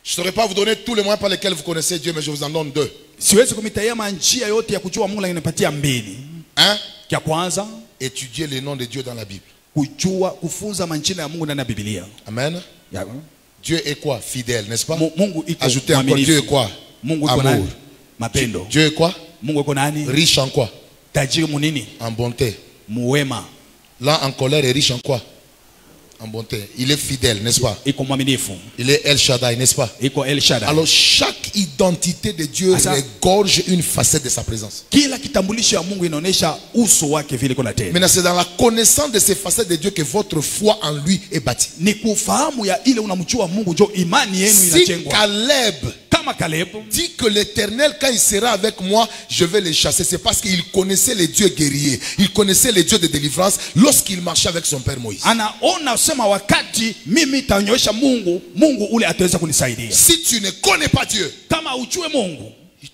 Je ne saurais pas vous donner tous les moyens par lesquels vous connaissez Dieu, mais je vous en donne deux. Siwezi kumitayama njia yote ya kujua Mungu, lakini nipatia mbili. Un, kia kwanza, étudier les noms de Dieu dans la Bible. Kujua kufunza majina ya Mungu ndani ya Biblia. Amen. Ya. Dieu est quoi? Fidèle, n'est-ce pas? Mungu iko ajoutez encore, Dieu est quoi? Mungu iko nani? Mapendo. Dieu est quoi? Mungu iko nani? Riche en quoi? Tajiri munini? En bonté. Muwema. Là en colère est riche en quoi? En bonté. Il est fidèle, n'est-ce pas? Il est El Shaddai, n'est-ce pas? Alors chaque identité de Dieu regorge une facette de sa présence. Maintenant c'est dans la connaissance de ces facettes de Dieu que votre foi en lui est bâtie. Si Caleb dit que l'Éternel, quand il sera avec moi, je vais les chasser, c'est parce qu'il connaissait les dieux guerriers, il connaissait les dieux de délivrance lorsqu'il marchait avec son père Moïse. Si tu ne connais pas Dieu,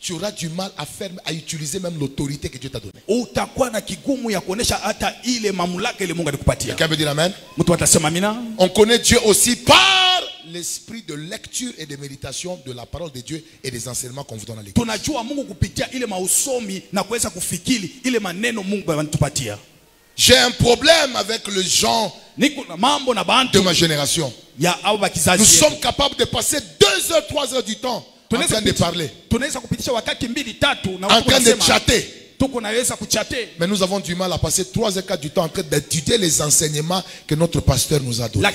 tu auras du mal à utiliser même l'autorité que Dieu t'a donnée. Quelqu'un peut dire amen? On connaît Dieu aussi par l'esprit de lecture et de méditation de la parole de Dieu et des enseignements qu'on vous donne à l'église. J'ai un problème avec le genre de ma génération. Nous sommes capables de passer 2 heures, 3 heures du temps en train de parler, en train de chatter. Mais nous avons du mal à passer 3 heures, 4 du temps en train d'étudier les enseignements que notre pasteur nous a donnés.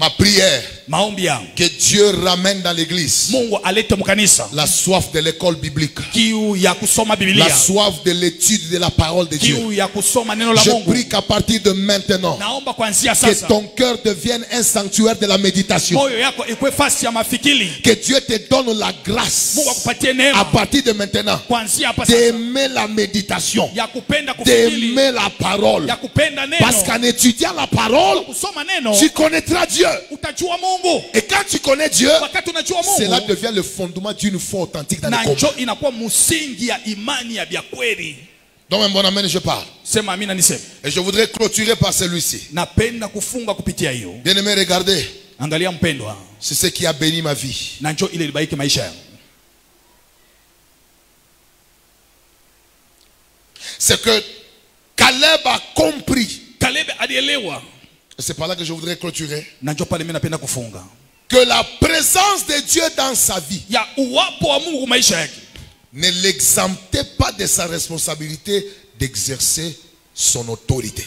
Ma prière, que Dieu ramène dans l'église la soif de l'école biblique, la soif de l'étude de la parole de Dieu. Je prie qu'à partir de maintenant, que ton cœur devienne un sanctuaire de la méditation. Que Dieu te donne la grâce à partir de maintenant d'aimer la méditation, d'aimer la parole, parce qu'en étudiant la parole tu connaîtras Dieu, et quand tu connais Dieu, cela devient le fondement d'une foi authentique dans le combat. Donc un bon amen, je parle et je voudrais clôturer par celui-ci. Bien aimé, regardez, c'est ce qui a béni ma vie. C'est que Caleb a compris. C'est par là que je voudrais clôturer. Que la présence de Dieu dans sa vie ne l'exemptait pas de sa responsabilité d'exercer son autorité.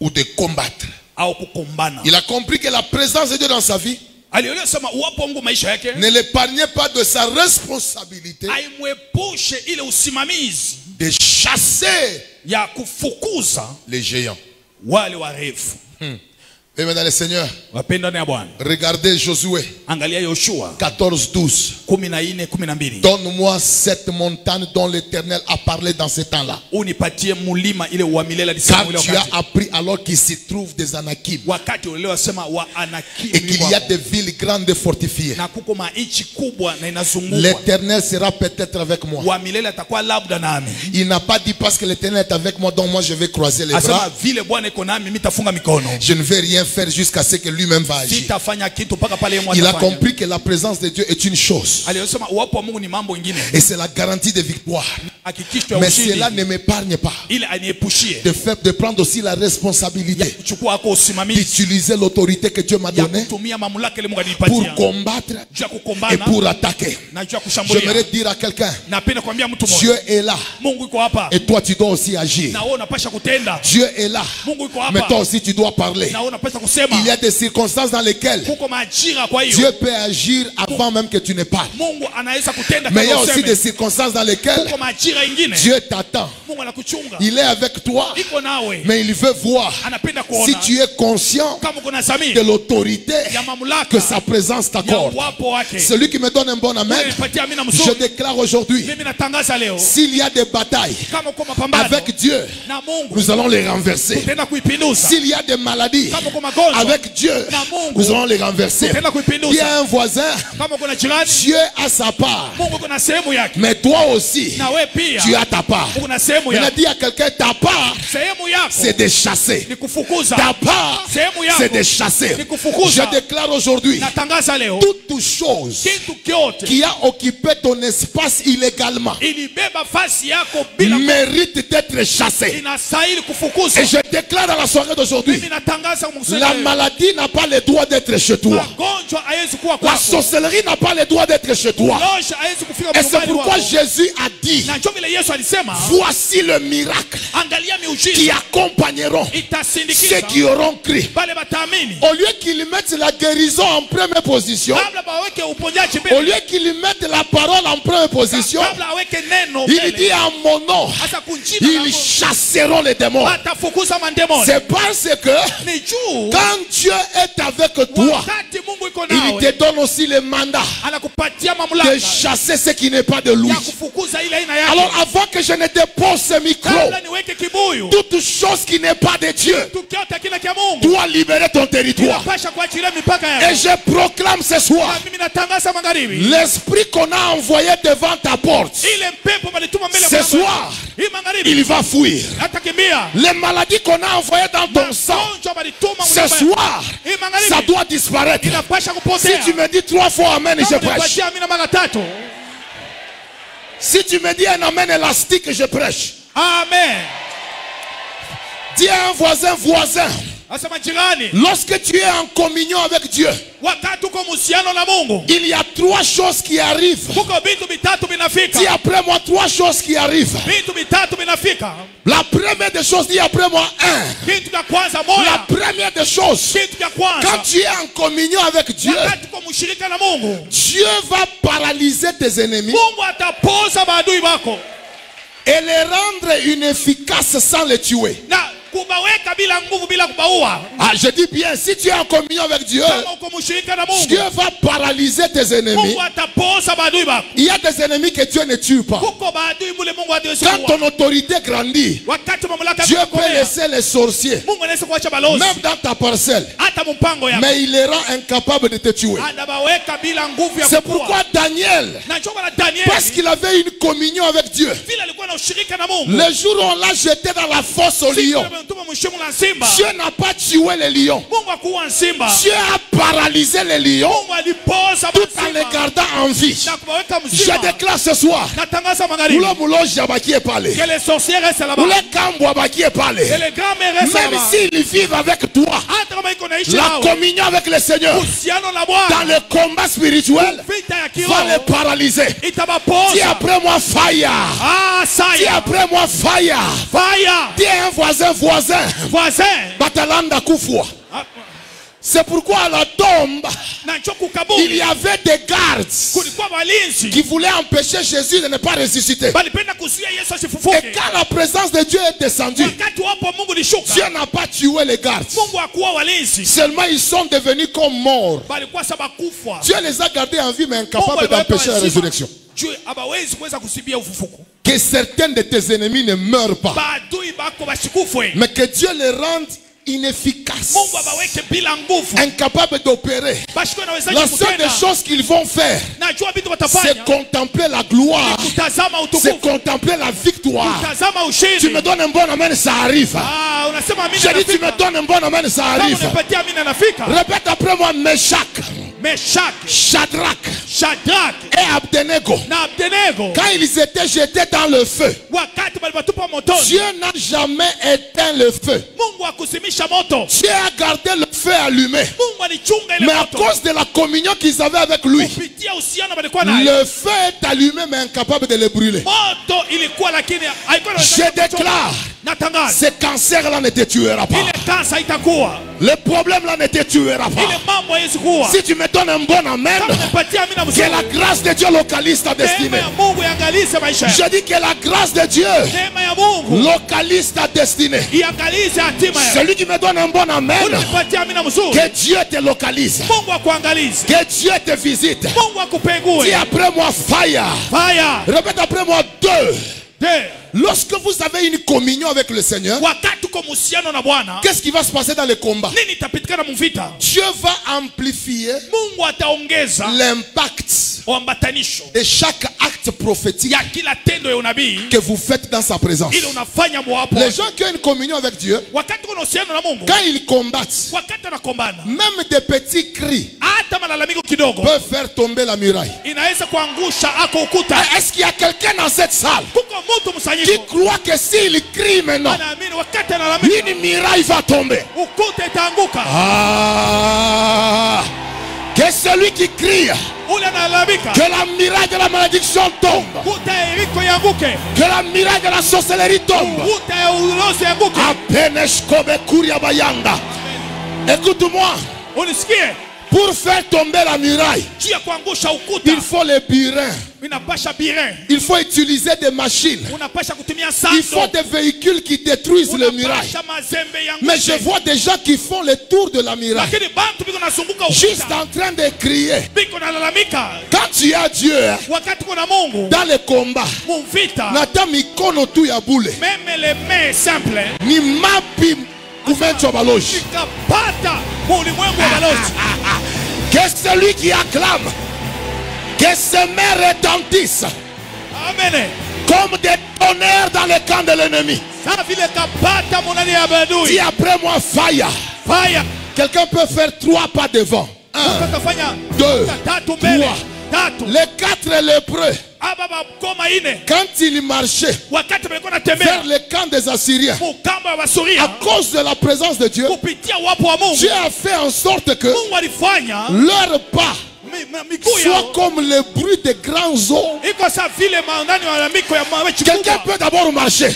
Ou de combattre. Il a compris que la présence de Dieu dans sa vie ne l'épargnait pas de sa responsabilité de chasser les géants. Et maintenant, le Seigneur, regardez Josué 14-12. Donne-moi cette montagne dont l'Éternel a parlé dans ce temps-là. Car tu as appris alors qu'il s'y trouve des Anakim et qu'il y a des villes grandes fortifiées. L'Éternel sera peut-être avec moi. Il n'a pas dit parce que l'Éternel est avec moi, donc moi je vais croiser les bras. Je ne vais rien faire jusqu'à ce que lui-même va agir. Il a compris que la présence de Dieu est une chose et c'est la garantie de victoire. Mais cela ne m'épargne pas de prendre aussi la responsabilité d'utiliser l'autorité que Dieu m'a donnée pour combattre et pour attaquer. J'aimerais dire à quelqu'un, Dieu est là et toi tu dois aussi agir. Dieu est là, mais toi aussi tu dois parler. Il y a des circonstances dans lesquelles Dieu peut agir avant même que tu ne parles. Mais il y a aussi des circonstances dans lesquelles Dieu t'attend Il est avec toi, mais il veut voir si tu es conscient de l'autorité que sa présence t'accorde. Celui qui me donne un bon amen, je déclare aujourd'hui, s'il y a des batailles avec Dieu, nous allons les renverser. S'il y a des maladies avec Dieu, nous allons les renverser. Il y a un voisin, Dieu a sa part, mais toi aussi tu as ta part. Il a dit à quelqu'un, ta part c'est de chasser, ta part c'est de chasser. Je déclare aujourd'hui, toute chose qui a occupé ton espace illégalement mérite d'être chassée. Et je déclare dans la soirée d'aujourd'hui, la maladie n'a pas le droit d'être chez toi. La sorcellerie n'a pas le droit d'être chez toi. Et c'est pourquoi Jésus a dit, voici le miracle qui accompagneront ceux qui auront cru. Au lieu qu'ils mettent la guérison en première position, au lieu qu'ils mettent la parole en première position, il dit à mon nom, ils chasseront les démons. C'est parce que quand Dieu est avec toi, il te donne aussi le mandat de chasser ce qui n'est pas de lui. Alors avant que je ne dépose ce micro, toute chose qui n'est pas de Dieu doit libérer ton territoire. Et je proclame ce soir, l'esprit qu'on a envoyé devant ta porte, ce soir il va fuir. Les maladies qu'on a envoyées dans ton sang, ce soir ça doit disparaître. Si tu me dis 3 fois amen, je prêche. Si tu me dis un amen élastique, je prêche. Amen. Dis à un voisin, lorsque tu es en communion avec Dieu, il y a 3 choses qui arrivent. Dis après moi 3 choses qui arrivent. La première des choses, dis après moi 1. La première des choses, quand tu es en communion avec Dieu, Dieu va paralyser tes ennemis et les rendre inefficaces sans les tuer. Ah, je dis bien, si tu es en communion avec Dieu, Dieu va paralyser tes ennemis. Il y a des ennemis que Dieu ne tue pas. Quand ton autorité grandit, Dieu peut laisser les sorciers, même dans ta parcelle, mais il les rend incapables de te tuer. C'est pourquoi Daniel, parce qu'il avait une communion avec Dieu, le jour où on l'a jeté dans la fosse au lion, Dieu n'a pas tué les lions. Dieu a paralysé les lions tout en les gardant en vie. Je déclare ce soir, que les sorciers restent là-bas, même s'ils vivent avec toi, la communion avec le Seigneur dans le combat spirituel va les paralyser. Dis après moi fire. Dis après moi fire. Dis à un voisin, Batalanda Kufwa. C'est pourquoi à la tombe, il y avait des gardes qui voulaient empêcher Jésus de ne pas ressusciter. Et quand la présence de Dieu est descendue, Dieu n'a pas tué les gardes. Seulement ils sont devenus comme morts. Dieu les a gardés en vie mais incapables d'empêcher la résurrection. Que certains de tes ennemis ne meurent pas, mais que Dieu les rende inefficaces, incapables d'opérer. La seule des choses qu'ils vont faire, c'est contempler la gloire, c'est contempler la victoire. Tu me donnes un bon amen, ça arrive. J'ai dit tu me donnes un bon amen, ça arrive. Répète après moi, Meshach, Shadrach et Abednego. Quand ils étaient jetés dans le feu, Dieu n'a jamais éteint le feu. Dieu a gardé le feu allumé. Mais à cause de la communion qu'ils avaient avec lui, le feu est allumé mais incapable de le brûler. Je déclare Ce cancer-là ne te tuera pas. Le problème-là ne te tuera pas. Si tu me donnes un bon amen, que la grâce de Dieu localise ta destinée. Je dis que la grâce de Dieu localise ta destinée. Celui qui me donne un bon amen, que Dieu te localise. Que Dieu te visite. Dis après moi fire. Répète après moi deux. Lorsque vous avez une communion avec le Seigneur, qu'est-ce qui va se passer dans le combat? Dieu va amplifier l'impact de chaque acte prophétique que vous faites dans sa présence. Les gens qui ont une communion avec Dieu, quand ils combattent, même des petits cris peuvent faire tomber la muraille. Est-ce qu'il y a quelqu'un dans cette salle qui croit que s'il crie maintenant, une muraille va tomber? Ah, que celui qui crie, que la muraille de la malédiction tombe, que la muraille de la sorcellerie tombe. Écoute-moi, pour faire tomber la muraille, il faut les burins. Il faut utiliser des machines. Il faut des véhicules qui détruisent le muraille. Mais je vois des gens qui font le tour de la muraille, juste en train de crier. Quand tu as Dieu dans le combat, nata mikono tu ya bule, même les mains simples, ni mapi kumencho baloji. Que celui qui acclame, que ses mains retentissent comme des tonnerres dans le camp de l'ennemi. Dis après moi fire. Quelqu'un peut faire 3 pas devant. 1, 2, 3. Les 4 lépreux, quand ils marchaient vers le camp des Assyriens, à cause de la présence de Dieu, Dieu a fait en sorte que leur pas soit comme le bruit des grands eaux. Quelqu'un peut d'abord marcher.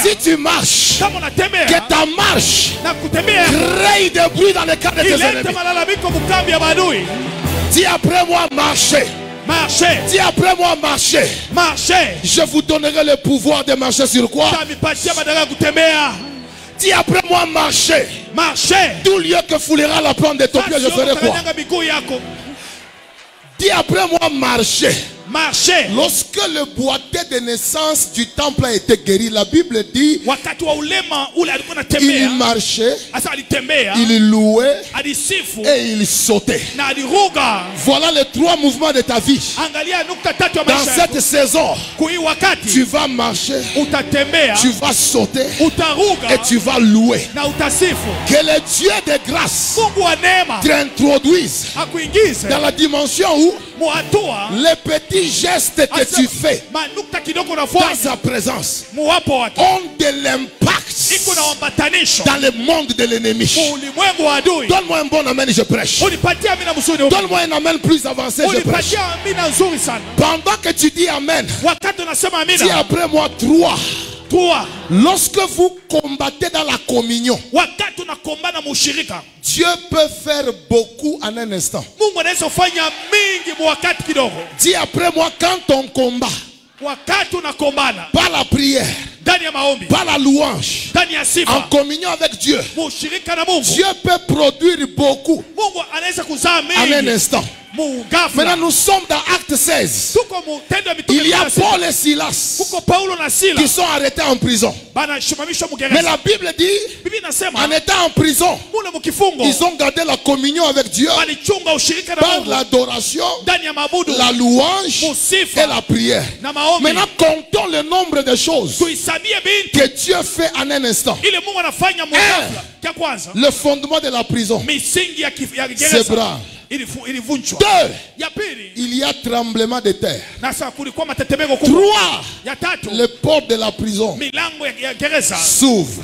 Si tu marches, que ta marche crée des bruits dans le camp de tes ennemis. Dis après moi marcher. Dis après moi marcher. Je vous donnerai le pouvoir de marcher sur quoi? Dis après moi marcher. Tout lieu que foulera la plante de ton pied, je ferai quoi? Dis après moi marcher. Lorsque le boîtier de naissance du temple a été guéri, la Bible dit il marchait, il louait et il sautait. Voilà les 3 mouvements de ta vie. Dans cette saison, tu vas marcher, tu vas sauter et tu vas louer. Que le Dieu de grâce t'introduise dans la dimension où les petits gestes que tu fais dans sa présence ont de l'impact dans le monde de l'ennemi. Donne-moi un bon amen, je prêche. Donne-moi un amen plus avancé, je prêche. Pendant que tu dis amen, dis après moi 3. Lorsque vous combattez dans la communion, Dieu peut faire beaucoup en un instant. Dis après moi, quand on combat par la prière, par la louange, en communion avec Dieu, Dieu peut produire beaucoup en un instant. Maintenant nous sommes dans Acte 16. Il y a Paul et Silas qui sont arrêtés en prison. Mais la Bible dit, en étant en prison, ils ont gardé la communion avec Dieu par l'adoration, la louange et la prière. Maintenant comptons le nombre de choses que Dieu fait en un instant. Le fondement de la prison, c'est bras. 2. Il y a tremblement de terre. 3. Les portes de la prison s'ouvrent.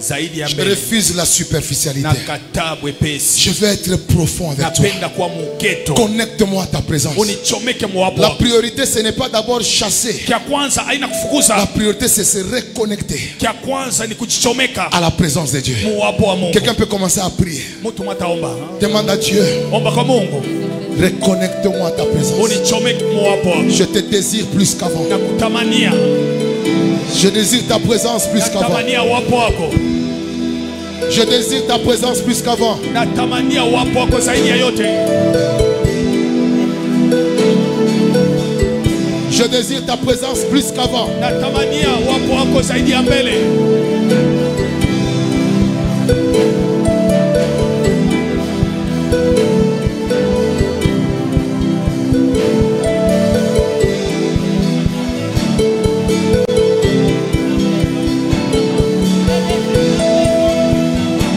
Je refuse la superficialité. Je veux être profond avec toi. Connecte-moi à ta présence. La priorité, ce n'est pas d'abord chasser. La priorité, c'est se reconnecter à la présence de Dieu. Quelqu'un peut commencer à prier. Demande à Dieu. Reconnecte-moi à ta présence. Je te désire plus qu'avant. Je désire ta présence plus qu'avant. Je désire ta présence plus qu'avant. Je désire ta présence plus qu'avant.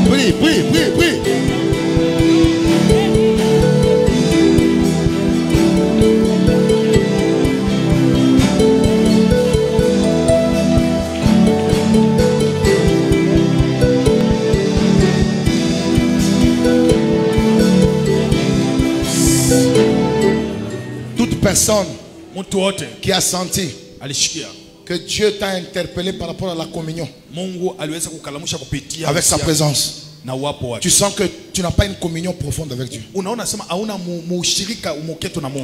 Prie. Toute personne qui a senti que Dieu t'a interpellé par rapport à la communion avec sa présence, tu sens que tu n'as pas une communion profonde avec Dieu.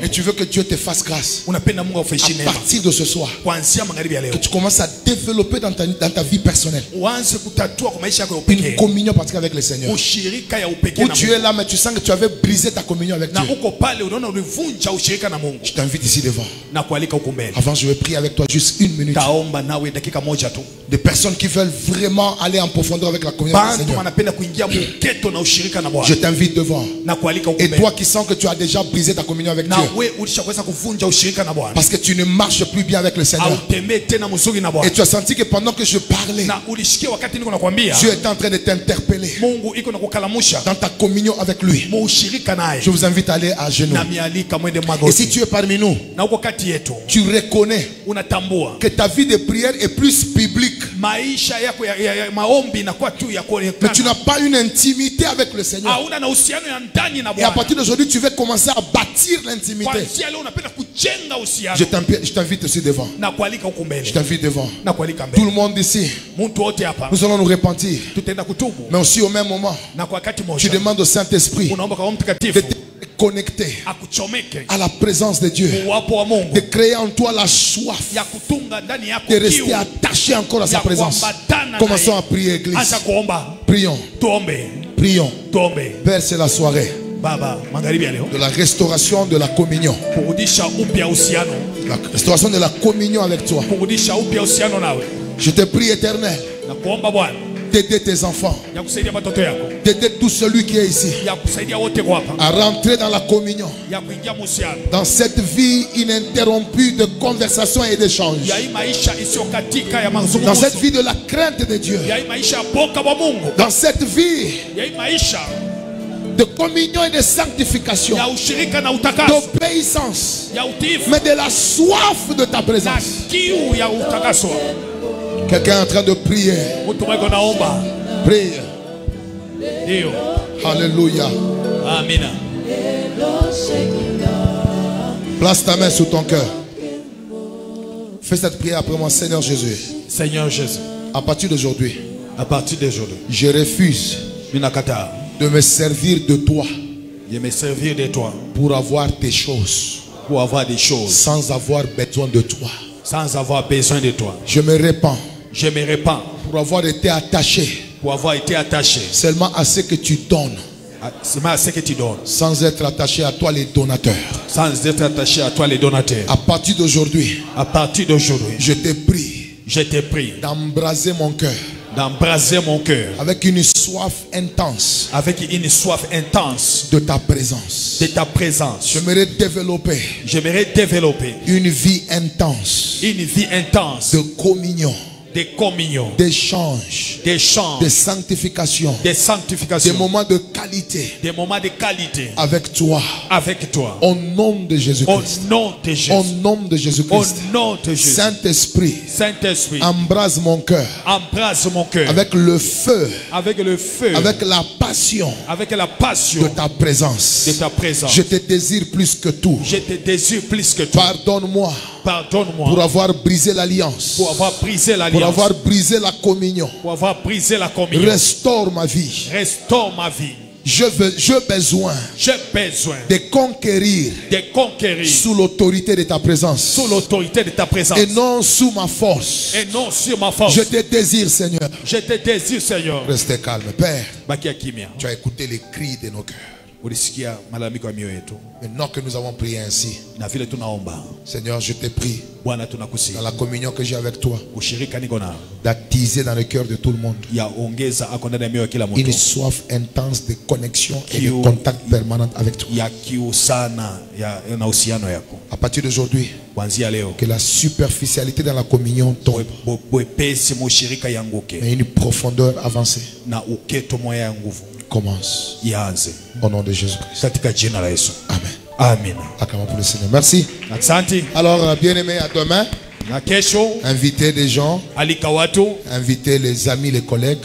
Et tu veux que Dieu te fasse grâce. À partir de ce soir, que tu commences à développer dans ta vie personnelle une communion particulière avec le Seigneur. Où tu es là, mais tu sens que tu avais brisé ta communion avec Dieu. Je t'invite ici devant. Avant, je vais prier avec toi juste une minute. Des personnes qui veulent vraiment aller en profondeur avec la communion avec le Seigneur. Je t'invite devant. Et toi qui sens que tu as déjà brisé ta communion avec Dieu, parce que tu ne marches plus bien avec le Seigneur, et tu as senti que pendant que je parlais, Dieu est en train de t'interpeller dans ta communion avec lui. Je vous invite à aller à genoux. Et si tu es parmi nous, tu reconnais que ta vie de prière est plus publique, mais tu n'as pas une intimité avec le Seigneur. Et à partir d'aujourd'hui, tu veux commencer à bâtir l'intimité. Je t'invite aussi devant. Je t'invite devant. Tout le monde ici, nous allons nous repentir. Mais aussi au même moment, tu demandes au Saint-Esprit de te connecter à la présence de Dieu, de créer en toi la soif, de rester attaché encore à sa présence. Commençons à prier, Église. Prions. Prions. Père, c'est la soirée de la restauration de la communion. La restauration de la communion avec toi. Je te prie, Éternel, d'aider tes enfants, d'aider tout celui qui est ici à rentrer dans la communion, dans cette vie ininterrompue de conversation et d'échange, dans cette vie de la crainte de Dieu, dans cette vie de communion et de sanctification, d'obéissance, mais de la soif de ta présence. Quelqu'un est en train de prier. Prie. Alléluia. Amen. Place ta main sur ton cœur. Fais cette prière après moi. Seigneur Jésus. Seigneur Jésus. À partir d'aujourd'hui, je refuse de me servir de toi. Pour avoir tes choses. Sans avoir besoin de toi. Je me répands. Pour avoir été attaché. Seulement à ce que tu donnes. Sans être attaché à toi les donateurs. À partir d'aujourd'hui. Je te prie. D'embraser mon cœur. Avec une soif intense. De ta présence. J'aimerais développer. Une vie intense. De communion. de communion, d'échange, de sanctification, des moments de qualité, avec toi, au nom de Jésus-Christ, au nom de Jésus-Christ. Saint-Esprit, embrase mon cœur, avec le feu, avec la passion, de ta présence. Je te désire plus que tout. Pardonne-moi pour avoir brisé l'alliance, pour avoir brisé la communion. Restaure ma vie. J'ai besoin de conquérir sous l'autorité de ta présence, et non sous ma force. Je te désire, Seigneur. Restez calme, Père. Tu as écouté les cris de nos cœurs. Maintenant que nous avons prié ainsi, Seigneur, je te prie, dans la communion que j'ai avec toi, d'attiser dans le cœur de tout le monde une soif intense de connexion et de contact permanent avec toi. À partir d'aujourd'hui, que la superficialité dans la communion tombe et une profondeur avancée commence. Au nom de Jésus-Christ. Amen. Amen. Acclamons pour le Seigneur. Merci. Alors, bien-aimés, à demain. Invitez des gens. Invitez les amis, les collègues.